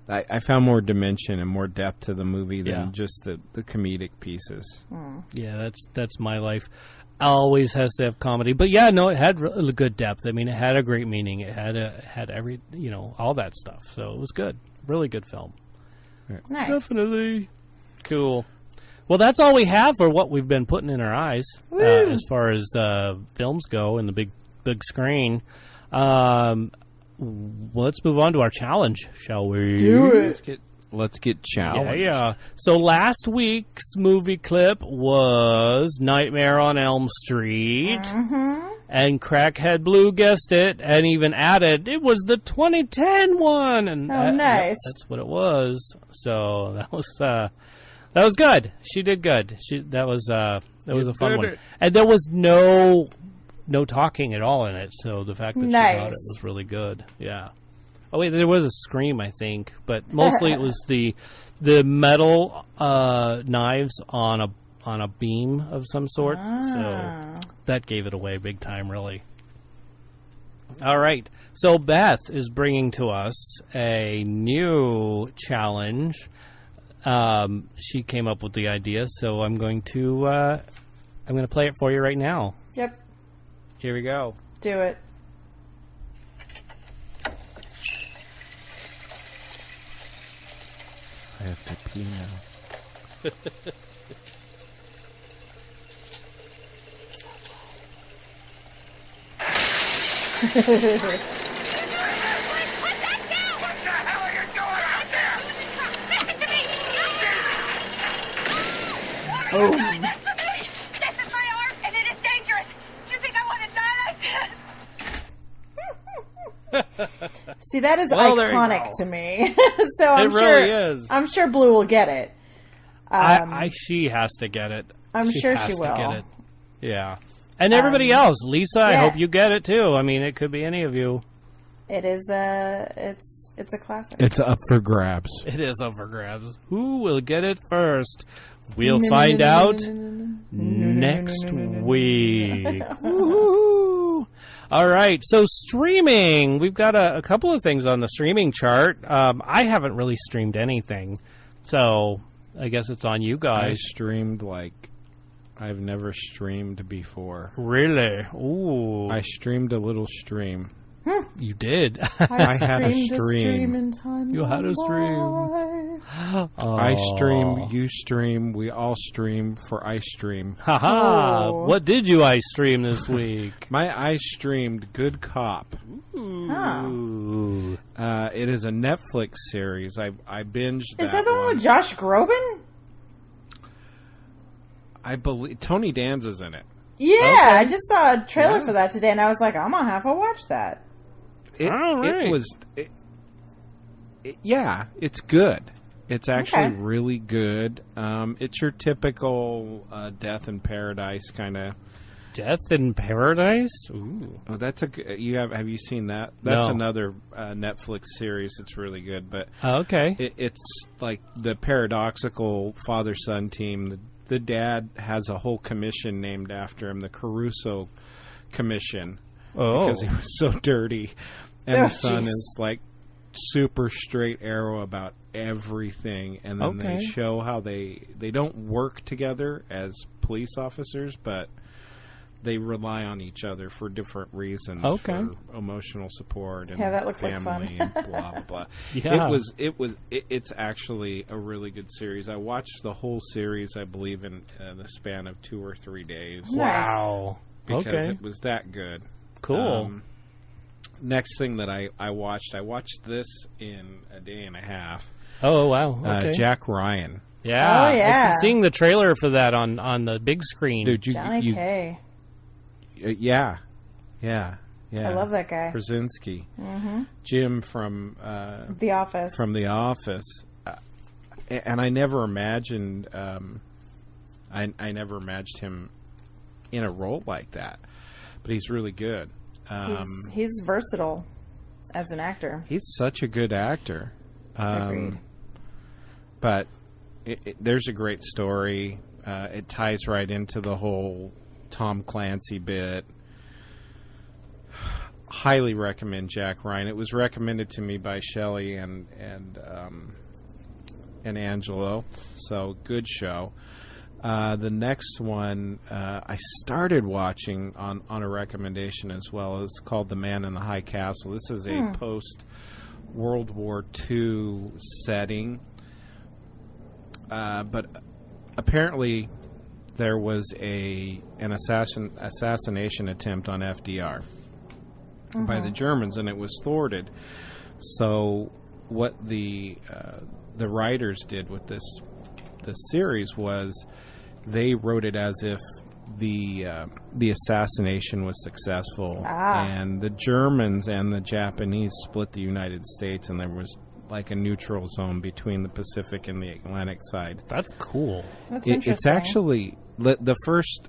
I found more dimension and more depth to the movie than just the comedic pieces. Yeah, that's my life. Always has to have comedy, but yeah, no, it had really good depth. It had a great meaning. It had every all that stuff. So it was good, really good film. Nice, definitely cool. Well, that's all we have for what we've been putting in our eyes as far as films go in the big screen. Let's move on to our challenge, shall we? Do it. let's get challenged. Yeah. So last week's movie clip was Nightmare on Elm Street. Mm-hmm. And Crackhead Blue guessed it and even added, it was the 2010 one. And nice. That's what it was. So that was good. She did good. That was a fun one. And there was no talking at all in it. So the fact that she thought it was really good. Yeah. Oh wait, there was a scream, I think, but mostly it was the metal knives on a beam of some sort. So that gave it away big time, really. All right. So Beth is bringing to us a new challenge. She came up with the idea, so I'm going to play it for you right now. Yep. Here we go. Do it. I have to pee now. Put that down! What the hell are you doing out there? Listen to me! Oh. This for me! This is my art, and it is dangerous! You think I want to die like this? See, that is iconic to me. So I'm really is. I'm sure Blue will get it. She has to get it. I'm sure she will. Get it. Yeah. And everybody else, Lisa, I hope you get it too. I mean, it could be any of you. It is it's a classic. It's up for grabs. It is up for grabs. Who will get it first? We'll find out next week. Woo-hoo. All right, so streaming. We've got a couple of things on the streaming chart. I haven't really streamed anything, so I guess it's on you guys. I streamed like I've never streamed before. Really? Ooh. I streamed a little stream. You did. I had a stream. You had a stream. I stream, you stream, we all stream for ice stream. Haha. What did you ice stream this week? My ice streamed Good Cop. Ooh. It is a Netflix series. I binged that. Is that the one with Josh Groban? I believe Tony Danza's in it. Yeah, okay. I just saw a trailer for that today, and I was like, I'm gonna have to watch that. It's good. It's actually really good. It's your typical Death in Paradise kind of. Death in Paradise? Ooh. Oh, that's have you seen that? That's another Netflix series. It's really good, but okay. It's like the paradoxical father-son team. The dad has a whole commission named after him, the Caruso Commission, because he was so dirty. And the son is like super straight arrow about everything. And then they show how they don't work together as police officers, but they rely on each other for different reasons, for emotional support and family and blah blah blah. Yeah. It's actually a really good series. I watched the whole series, I believe, in the span of 2 or 3 days. Wow! Because it was that good. Cool. Next thing that I watched this in a day and a half. Oh wow! Okay. Jack Ryan. Yeah. Oh yeah. I've been seeing the trailer for that on the big screen. Dude, Johnny K. Yeah. I love that guy. Krasinski. Mm-hmm. Jim from The Office. From The Office. And I never imagined I never imagined him in a role like that. But he's really good. He's versatile as an actor. He's such a good actor. Agreed. But there's a great story. It ties right into the whole Tom Clancy bit. Highly recommend Jack Ryan. It was recommended to me by Shelley and Angelo. So good show. The next one I started watching on a recommendation as well. It's called The Man in the High Castle. This is a post World War II setting, but apparently there was an assassination attempt on FDR by the Germans, and it was thwarted. So the writers did with this series was they wrote it as if the assassination was successful, and the Germans and the Japanese split the United States, and there was like a neutral zone between the Pacific and the Atlantic side. That's cool. That's interesting. It's actually the first.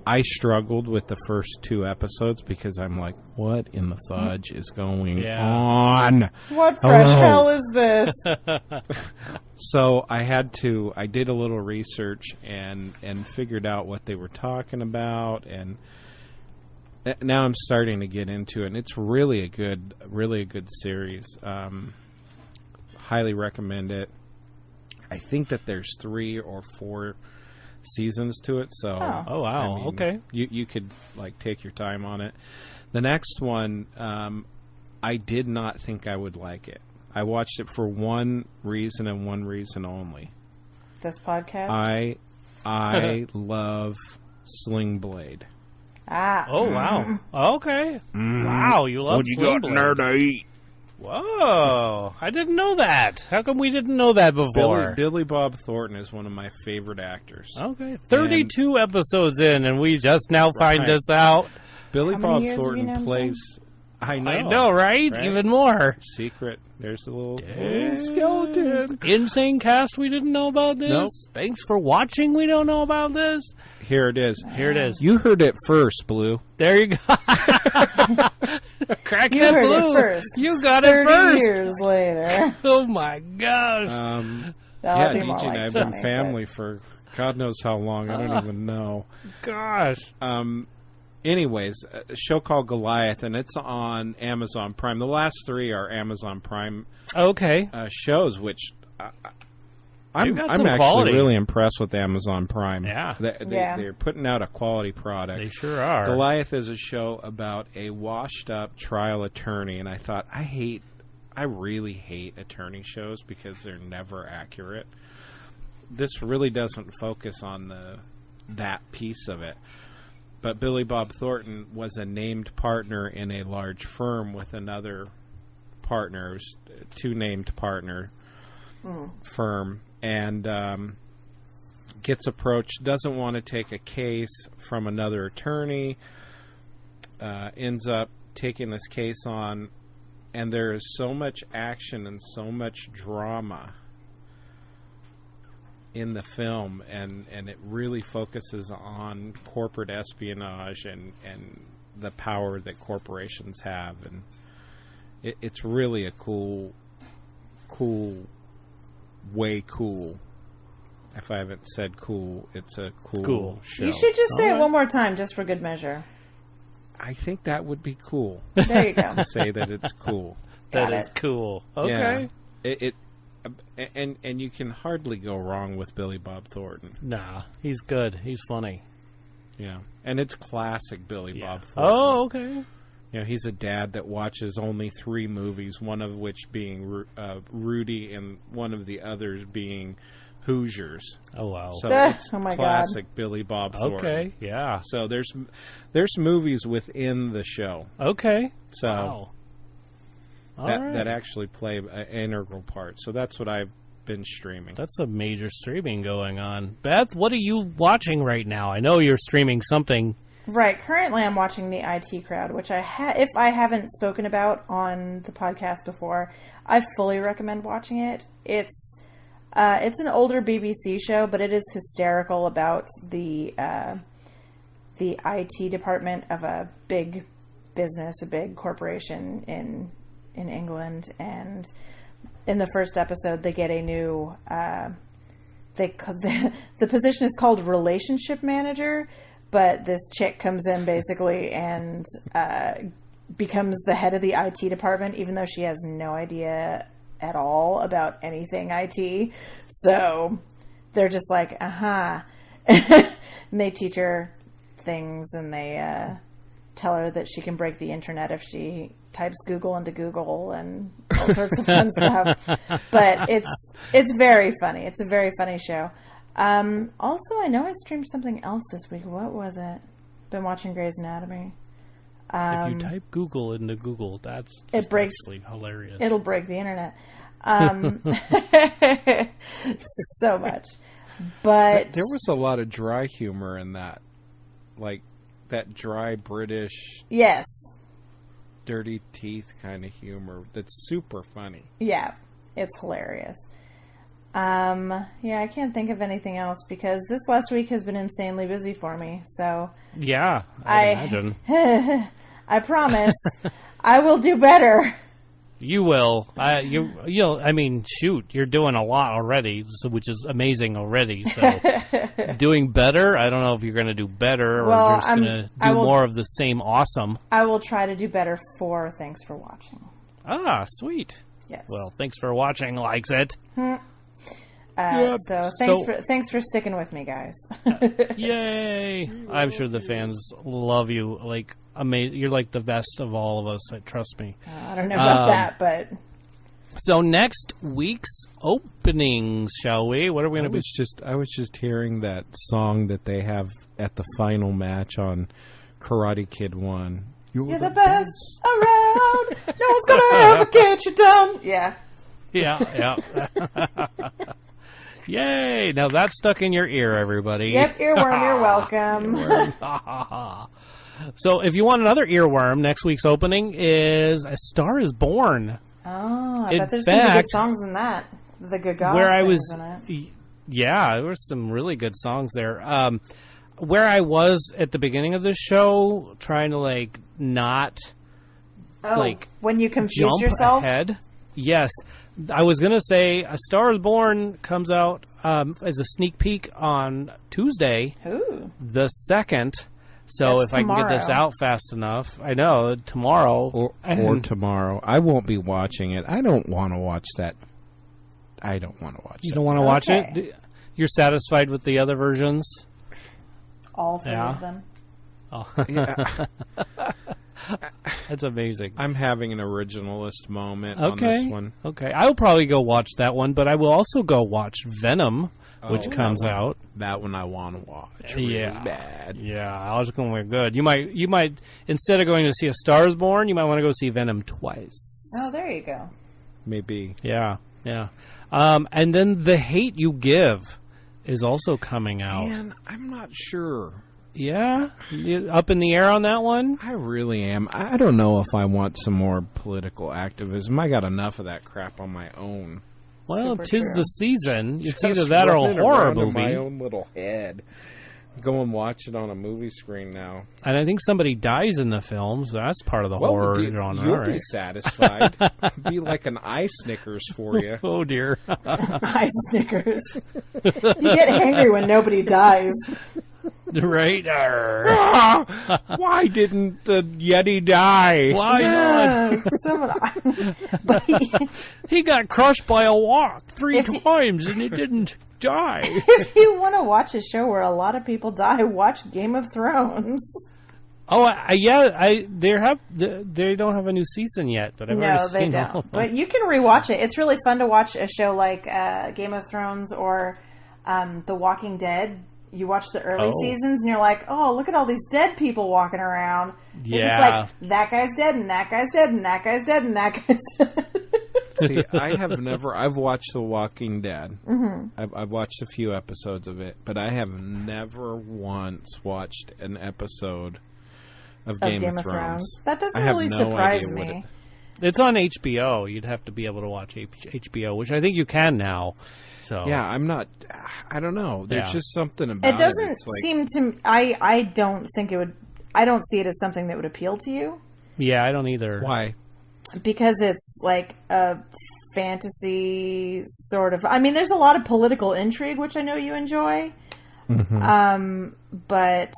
I struggled with the first 2 episodes because I'm like, what in the fudge is going on? What fresh hell is this? So I did a little research and figured out what they were talking about, and now I'm starting to get into it. And it's really a good series. Highly recommend it. I think that there's 3 or 4 seasons to it, so oh wow, I mean, okay, you could like take your time on it. The next one, I did not think I would like it. I watched it for one reason and one reason only. This podcast? I love Sling Blade. Oh wow, okay, wow, you love Sling Blade. What you got in there to eat? Whoa, I didn't know that. How come we didn't know that before? Billy Bob Thornton is one of my favorite actors. Okay, 32 episodes in, and we just now find this out. Billy Bob Thornton plays... I know, right? Even more. Secret. There's a little skeleton. Insane Cast, we didn't know about this. Nope. Thanks for watching, we don't know about this. Here it is. Here it is. You heard it first, Blue. There you go. Crack you that, heard Blue. It first. You got it first. 30 years later. Oh, my gosh. Yeah, DJ and I have been family for God knows how long. I don't even know. Gosh. Anyways, a show called Goliath, and it's on Amazon Prime. The last 3 are Amazon Prime shows, which I'm actually really impressed with Amazon Prime. Yeah. They're putting out a quality product. They sure are. Goliath is a show about a washed-up trial attorney, and I thought, I really hate attorney shows because they're never accurate. This really doesn't focus on that piece of it. But Billy Bob Thornton was a named partner in a large firm with another partner, 2 named partner firm, and gets approached, doesn't want to take a case from another attorney, ends up taking this case on, and there is so much action and so much drama in the film, and it really focuses on corporate espionage and the power that corporations have, and it's really a cool. If I haven't said cool, it's a cool show. You should just say it one more time, just for good measure. I think that would be cool. There you go. To say that it's cool. That is cool. Okay. Yeah. And you can hardly go wrong with Billy Bob Thornton. Nah, he's good. He's funny. Yeah. And it's classic Billy Bob Thornton. Oh, okay. You know, he's a dad that watches only 3 movies, one of which being Rudy and one of the others being Hoosiers. Oh, wow. So it's classic Billy Bob Thornton. Okay, yeah. So there's movies within the show. Okay. So... Wow. That actually play an integral part. So that's what I've been streaming. That's a major streaming going on. Beth, what are you watching right now? I know you're streaming something. Right. Currently I'm watching The IT Crowd, which if I haven't spoken about on the podcast before, I fully recommend watching it. It's an older BBC show, but it is hysterical about the IT department of a big business, a big corporation in England, and in the first episode they get a new the position is called relationship manager, but this chick comes in basically and becomes the head of the IT department, even though she has no idea at all about anything IT. So they're just like, and they teach her things, and they tell her that she can break the internet if she types Google into Google and all sorts of fun stuff. But it's very funny. It's a very funny show. Also, I know I streamed something else this week. What was it? Been watching Grey's Anatomy. If you type Google into Google, that's actually hilarious. It'll break the internet. So much. But there was a lot of dry humor in that. Like that dry British... Yes. Dirty teeth kind of humor that's super funny. Yeah, it's hilarious. Yeah, I can't think of anything else because this last week has been insanely busy for me. So yeah, I imagine. I promise I will do better. You will. You'll. I mean, shoot, you're doing a lot already, which is amazing already. So, doing better. I don't know if you're going to do better or you're just going to do more of the same awesome. I will try to do better for Thanks for Watching. Ah, sweet. Yes. Well, Thanks for Watching likes it. So thanks for sticking with me, guys. Yay! I'm sure the fans love you. Like amazing. You're like the best of all of us. Trust me. I don't know about that, but so next week's openings, shall we? What are we going to be? I was just hearing that song that they have at the final match on Karate Kid 1. You're the best around. No one's gonna ever get you down. Yeah. Yeah. Yay! Now that's stuck in your ear, everybody. Yep, earworm, you're welcome. So if you want another earworm, next week's opening is A Star Is Born. Oh, I bet there's some good songs in that. The Gaga where I was, in it. Yeah, there were some really good songs there. Where I was at the beginning of the show, trying to not when you confuse jump yourself ahead. Yes. I was going to say A Star Is Born comes out as a sneak peek on Tuesday, the 2nd. So if tomorrow. I can get this out fast enough, I know, tomorrow. Or tomorrow. I won't be watching it. I don't want to watch that. I don't want to watch it. You don't want to watch it? You're satisfied with the other versions? All three of them. Oh. Yeah. That's amazing. I'm having an originalist moment on this one. Okay. I will probably go watch that one, but I will also go watch Venom, which comes out. That one I want to watch. Really bad. Yeah, I was going to be good. You might instead of going to see A Star Is Born, you might want to go see Venom twice. Oh, there you go. Maybe. Yeah. And then The Hate You Give is also coming out. Man, I'm not sure. Yeah? You up in the air on that one? I really am. I don't know if I want some more political activism. I got enough of that crap on my own. Well, 'tis the season. It's either that or a horror movie. My own little head. Go and watch it on a movie screen now. And I think somebody dies in the film, so that's part of the horror genre. You'll be satisfied. Be like an eye Snickers for you. Oh, dear. Eye Snickers. You get angry when nobody dies. Right? Why didn't the Yeti die? Why not? He got crushed by a walk 3 times and he didn't die. If you want to watch a show where a lot of people die, watch Game of Thrones. Oh, they don't have a new season yet, but they don't. But you can rewatch it. It's really fun to watch a show like Game of Thrones or The Walking Dead. You watch the early seasons and you're like, oh, look at all these dead people walking around. Yeah. It's just like, that guy's dead and that guy's dead and that guy's dead and that guy's dead. See, I've watched The Walking Dead. Mm-hmm. I've watched a few episodes of it, but I have never once watched an episode of Game of Thrones. That doesn't really surprise me. It's on HBO. You'd have to be able to watch HBO, which I think you can now. So. Yeah, I don't know. There's just something about it. It doesn't seem to... I don't think it would... I don't see it as something that would appeal to you. Yeah, I don't either. Why? Because it's like a fantasy sort of... I mean, there's a lot of political intrigue, which I know you enjoy. Mm-hmm. But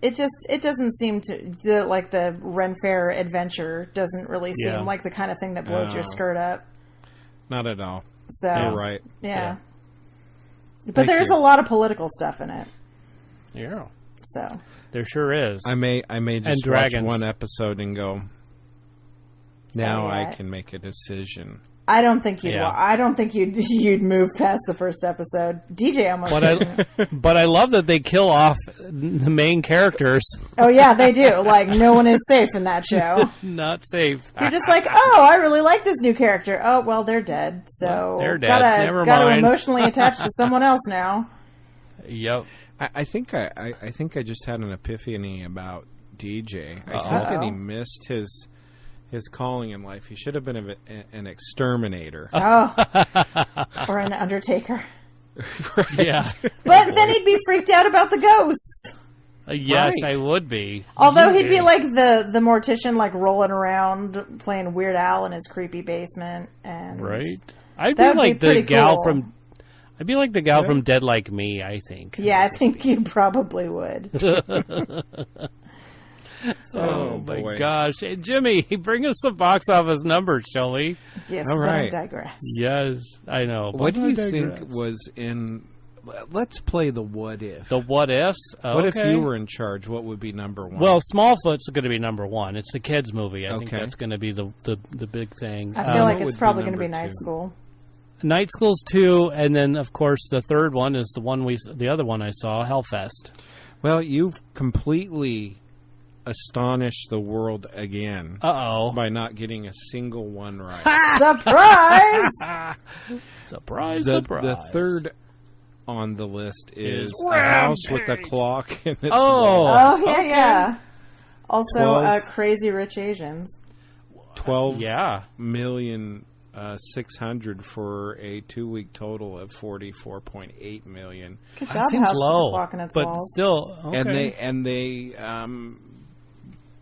it doesn't seem to... like the Ren Fair adventure doesn't really seem like the kind of thing that blows your skirt up. Not at all. So, you're right. Yeah. But there's a lot of political stuff in it. Yeah. So there sure is. I may just watch one episode and go, now I can make a decision. I don't think you'd. Yeah. I don't think you'd move past the first episode. DJ almost. But I love that they kill off the main characters. Oh yeah, they do. Like no one is safe in that show. Not safe. You're just like, oh, I really like this new character. Oh well, they're dead. So well, they're dead. Never mind. Gotta emotionally attach to someone else now. Yep. I think I just had an epiphany about DJ. I think that he missed his calling in life. He should have been an exterminator. Oh. Or an undertaker. Right. Yeah. But then he'd be freaked out about the ghosts. Yes, right. I would be. Although he'd be like the mortician, like rolling around playing Weird Al in his creepy basement. And right. I'd be like the gal from... I'd be like the gal from Dead Like Me, I think. Yeah, I think you probably would. Oh my gosh. Hey, Jimmy, bring us some box office numbers, shall we? Yes, all right. I digress. Yes, I know. What do you think was in... Let's play the what if. The what ifs? Okay. What if you were in charge? What would be number one? Well, Smallfoot's going to be number one. It's the kids' movie. I think that's going to be the big thing. I feel like it's probably going to be Night School. Night School's 2, and then of course the third one is the other one I saw, Hellfest. Well, you've completely astonished the world again. By not getting a single one right. Surprise! Surprise! The third on the list is A House with a Clock in its wall. Oh yeah, yeah. Also, Crazy Rich Asians. 12 million. 600 for a 2-week total of 44.8 million. Good job, seems House low, with the Clock in its but walls. still, okay. And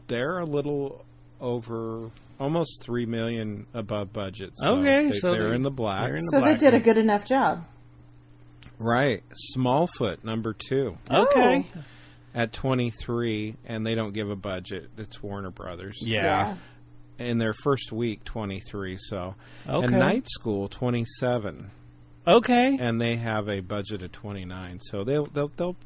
they're a little over, almost 3 million above budget. So they're in the black. They did a good enough job. Right, Smallfoot number 2. Okay, at 23, and they don't give a budget. It's Warner Brothers. Yeah. In their first week, 23. So, and Night School, 27. Okay, and they have a budget of 29. So they'll they'll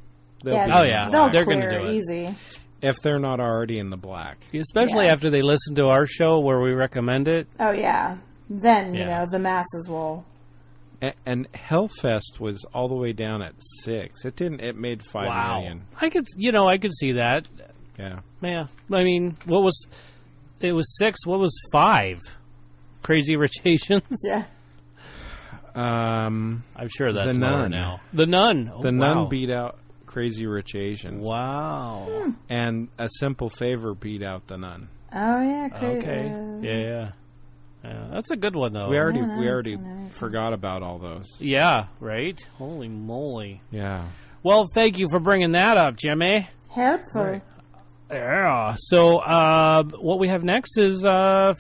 they're going to do it easy if they're not already in the black. Especially after they listen to our show where we recommend it. Oh yeah, then you know the masses will. And Hellfest was all the way down at 6. It didn't. It made 5 million. I could see that. Yeah. Yeah. I mean, what was? It was 6. What was 5? Crazy Rich Asians? Yeah. I'm sure that's The Nun now. The Nun. The Nun beat out Crazy Rich Asians. Wow. And A Simple Favor beat out The Nun. Oh yeah. Crazy. Okay. Yeah. That's a good one though. We already forgot about all those. Yeah. Right. Holy moly. Yeah. Well, thank you for bringing that up, Jimmy. Helpful. Right. Yeah. So what we have next is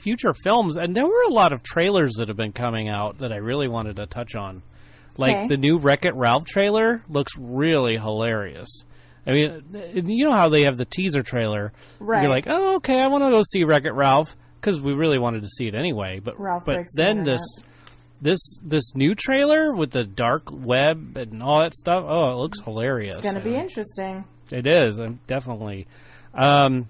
future films, and there were a lot of trailers that have been coming out that I really wanted to touch on. Like the new Wreck-It Ralph trailer looks really hilarious. I mean, you know how they have the teaser trailer. Right. You're like, oh, okay, I want to go see Wreck-It Ralph because we really wanted to see it anyway. But then this new trailer with the dark web and all that stuff, oh, it looks hilarious. It's going to be interesting. It is, definitely. I'm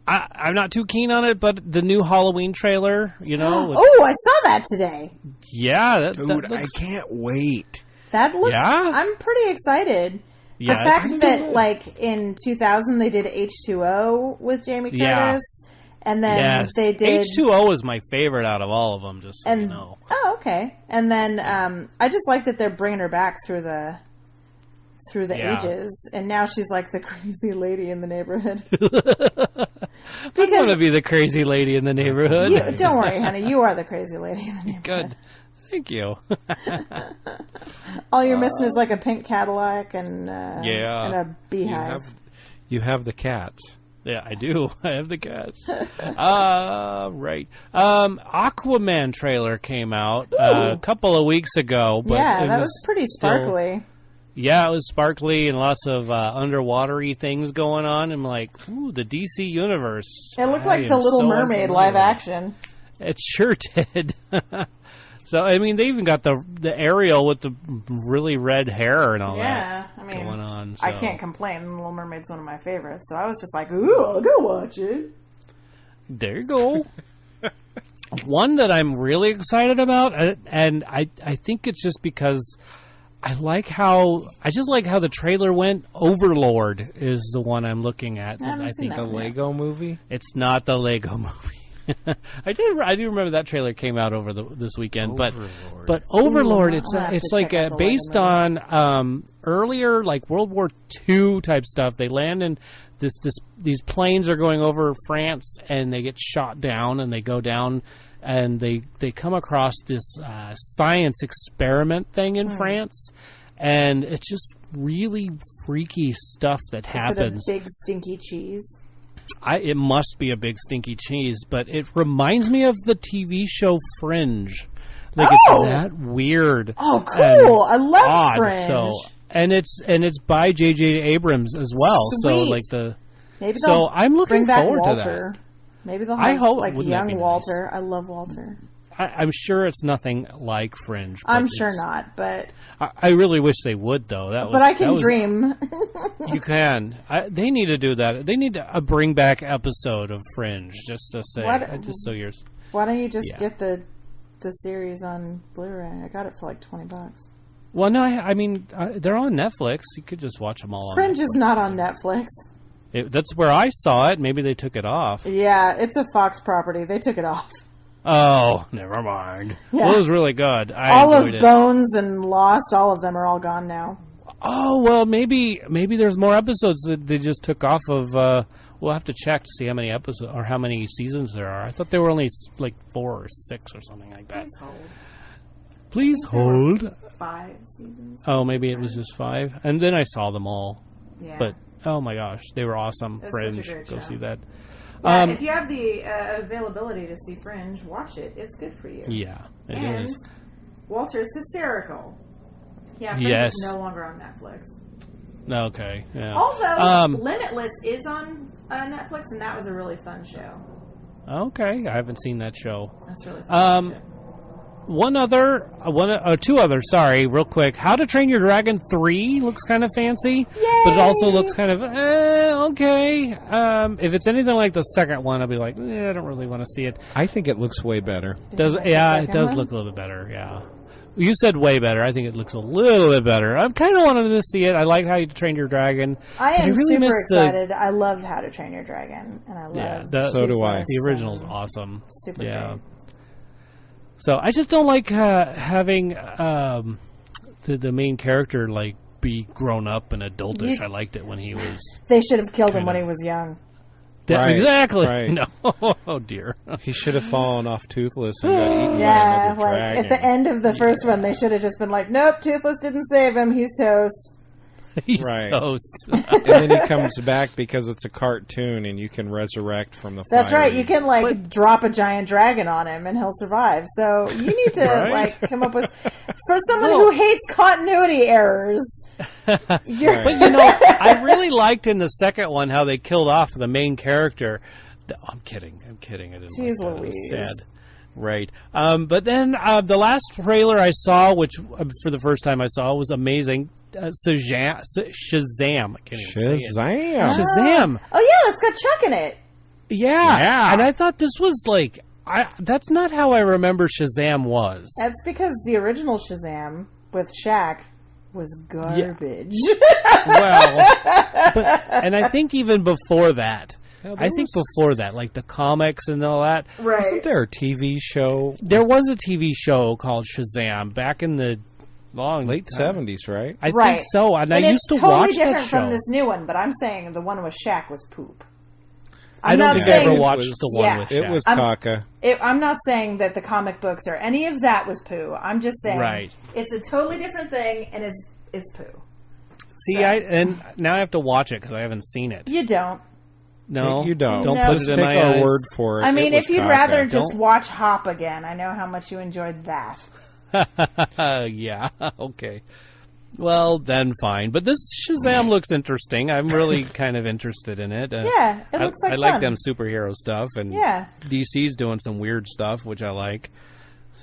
not too keen on it, but the new Halloween trailer, you know. I saw that today. Yeah. Dude, I can't wait. That looks... Yeah? I'm pretty excited. Yeah, the fact that, like, in 2000 they did H2O with Jamie Curtis, and then they did... H2O is my favorite out of all of them, just so you know. Oh, okay. And then I just like that they're bringing her back through the ages, and now she's like the crazy lady in the neighborhood. I want to be the crazy lady in the neighborhood. Don't worry, honey. You are the crazy lady in the neighborhood. Good. Thank you. All you're missing is like a pink Cadillac and a beehive. You have the cats. Yeah, I do. I have the cats. Right. Aquaman trailer came out a couple of weeks ago. But that was pretty sparkly. Yeah, it was sparkly and lots of underwatery things going on. I'm like, ooh, the DC universe. It looked like the Little Mermaid live action. It sure did. So, I mean, they even got the Ariel with the really red hair and all that going on. So. I can't complain. The Little Mermaid's one of my favorites. So I was just like, ooh, I'll go watch it. There you go. One that I'm really excited about, and I think it's just because I just like how the trailer went. Overlord is the one I'm looking at. I think the Lego movie. It's not the Lego movie. I do remember that trailer came out over this weekend, but Overlord, it's like based on earlier like World War II type stuff. They land in these planes are going over France and they get shot down and they go down and they come across this science experiment thing in France, and it's just really freaky stuff that happens. Is it a big stinky cheese? It must be a big stinky cheese, but it reminds me of the TV show Fringe. Like it's that weird. Oh, cool! I love Fringe. So, and it's by J.J. Abrams as well. Sweet. So maybe I'm looking forward to that. Maybe they'll have young Walter. Nice? I love Walter. I'm sure it's nothing like Fringe. I'm sure not, but I really wish they would, though. I can dream. You can. They need to do that. They need to bring back episode of Fringe just to say. Why don't you just get the series on Blu-ray? I got it for like $20. Well, no, I mean they're on Netflix. You could just watch them all. Fringe is not on Netflix. That's where I saw it. Maybe they took it off. Yeah, it's a Fox property. They took it off. Oh, never mind. Yeah. Well, it was really good. All of Bones and Lost, all of them are all gone now. Oh, well, maybe there's more episodes that they just took off of. We'll have to check to see how many episodes or how many seasons there are. I thought there were only like 4 or 6 or something like that. Please hold. 5 seasons. Oh, maybe it was just 5. And then I saw them all. Yeah. But, oh my gosh, they were awesome. That's Fringe, such a great go show. see that. Yeah, if you have the availability to see Fringe, watch it. It's good for you. Yeah, it is. Walter is hysterical. Yeah, Fringe is no longer on Netflix. Okay, yeah. Although Limitless is on Netflix, and that was a really fun show. Okay, I haven't seen that show. That's really fun. Two others, sorry, real quick. How to Train Your Dragon 3 looks kind of fancy, Yay! But it also looks kind of, okay. If it's anything like the second one, I'll be like, I don't really want to see it. I think it looks way better. It does look a little bit better, yeah. You said way better. I think it looks a little bit better. I'm kind of wanted to see it. I like How to Train Your Dragon. I am super excited. I love How to Train Your Dragon, and I love so do I. The original's awesome. Super great. So I just don't like having the main character like be grown up and adultish. I liked it when he was. They should have killed him when he was young. Exactly. Right. No. Oh dear. He should have fallen off Toothless and got eaten by another dragon. At the end of the first one, they should have just been like, "Nope, Toothless didn't save him. He's toast." He's toast. And then he comes back because it's a cartoon and you can resurrect from the fire. That's right. You can drop a giant dragon on him and he'll survive. So you need to come up with for someone who hates continuity errors. But I really liked in the second one how they killed off the main character. I'm kidding. I didn't. Jeez like that. Louise. It was sad. Right. But then the last trailer I saw, which for the first time I saw, was amazing. Shazam. I can't even say it. Shazam. Oh, yeah, it's got Chuck in it. Yeah. And I thought this was like... that's not how I remember Shazam was. That's because the original Shazam with Shaq was garbage. And I think even before that... before that, like the comics and all that. Right. Wasn't there a TV show? There was a TV show called Shazam back in the late 70s, right? I think so. And I used to watch that show. It's totally different from this new one, but I'm saying the one with Shaq was poop. I don't think I ever watched the one with Shaq. It was caca. I'm not saying that the comic books or any of that was poo. I'm just saying it's a totally different thing, and it's poo. See, and now I have to watch it because I haven't seen it. You don't. No, you don't. Don't put it in my eyes. Take our word for it. I mean, if you'd caca. rather just watch Hop again, I know how much you enjoyed that. Yeah, okay. Well, then fine. But this Shazam looks interesting. I'm really kind of interested in it. Yeah, it looks like I fun. like them superhero stuff, and DC's doing some weird stuff, which I like.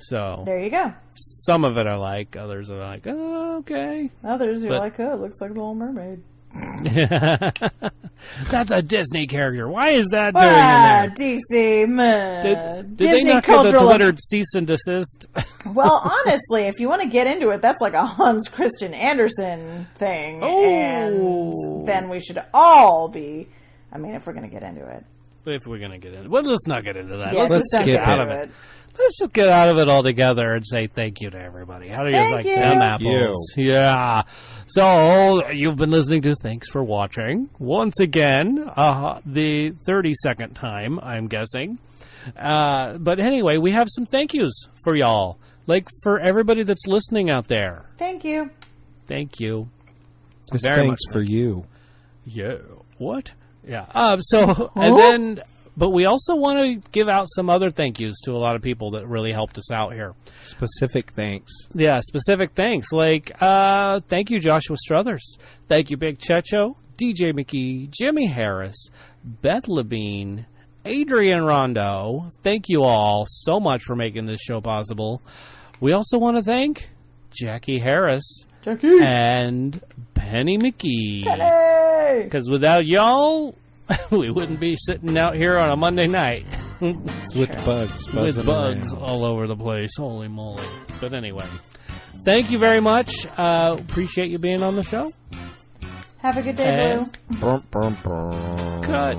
So there you go. Some of it I like. Others are like, oh, okay. Others you're like, oh, it looks like Little Mermaid. That's a Disney character. Why is that doing in there? DC. Did they not get the Twitter cease and desist? Well, honestly, if you want to get into it, that's like a Hans Christian Andersen thing. Oh. And then we should all be... I mean, if we're going to get into it. If we're going to get into it. Well, let's not get into that. Yes, let's get out of it. Let's just get out of it altogether and say thank you to everybody. How do you like them apples? Yeah. So, you've been listening to Thanks for Watching. Once again, the 32nd time, I'm guessing. But anyway, we have some thank yous for y'all. Like, for everybody that's listening out there. Thank you. Thank you. This thanks for you. Yeah. What? Yeah. And then... But we also want to give out some other thank yous to a lot of people that really helped us out here. Specific thanks. Yeah, specific thanks. Like, thank you, Joshua Struthers. Thank you, Big Checho, DJ McKee, Jimmy Harris, Beth Levine, Adrian Rondo. Thank you all so much for making this show possible. We also want to thank Jackie Harris and Penny McKee. Penny! Because without y'all... we wouldn't be sitting out here on a Monday night. With bugs. With bugs all over the place. Holy moly. But anyway, thank you very much. Appreciate you being on the show. Have a good day, Blue. Cut.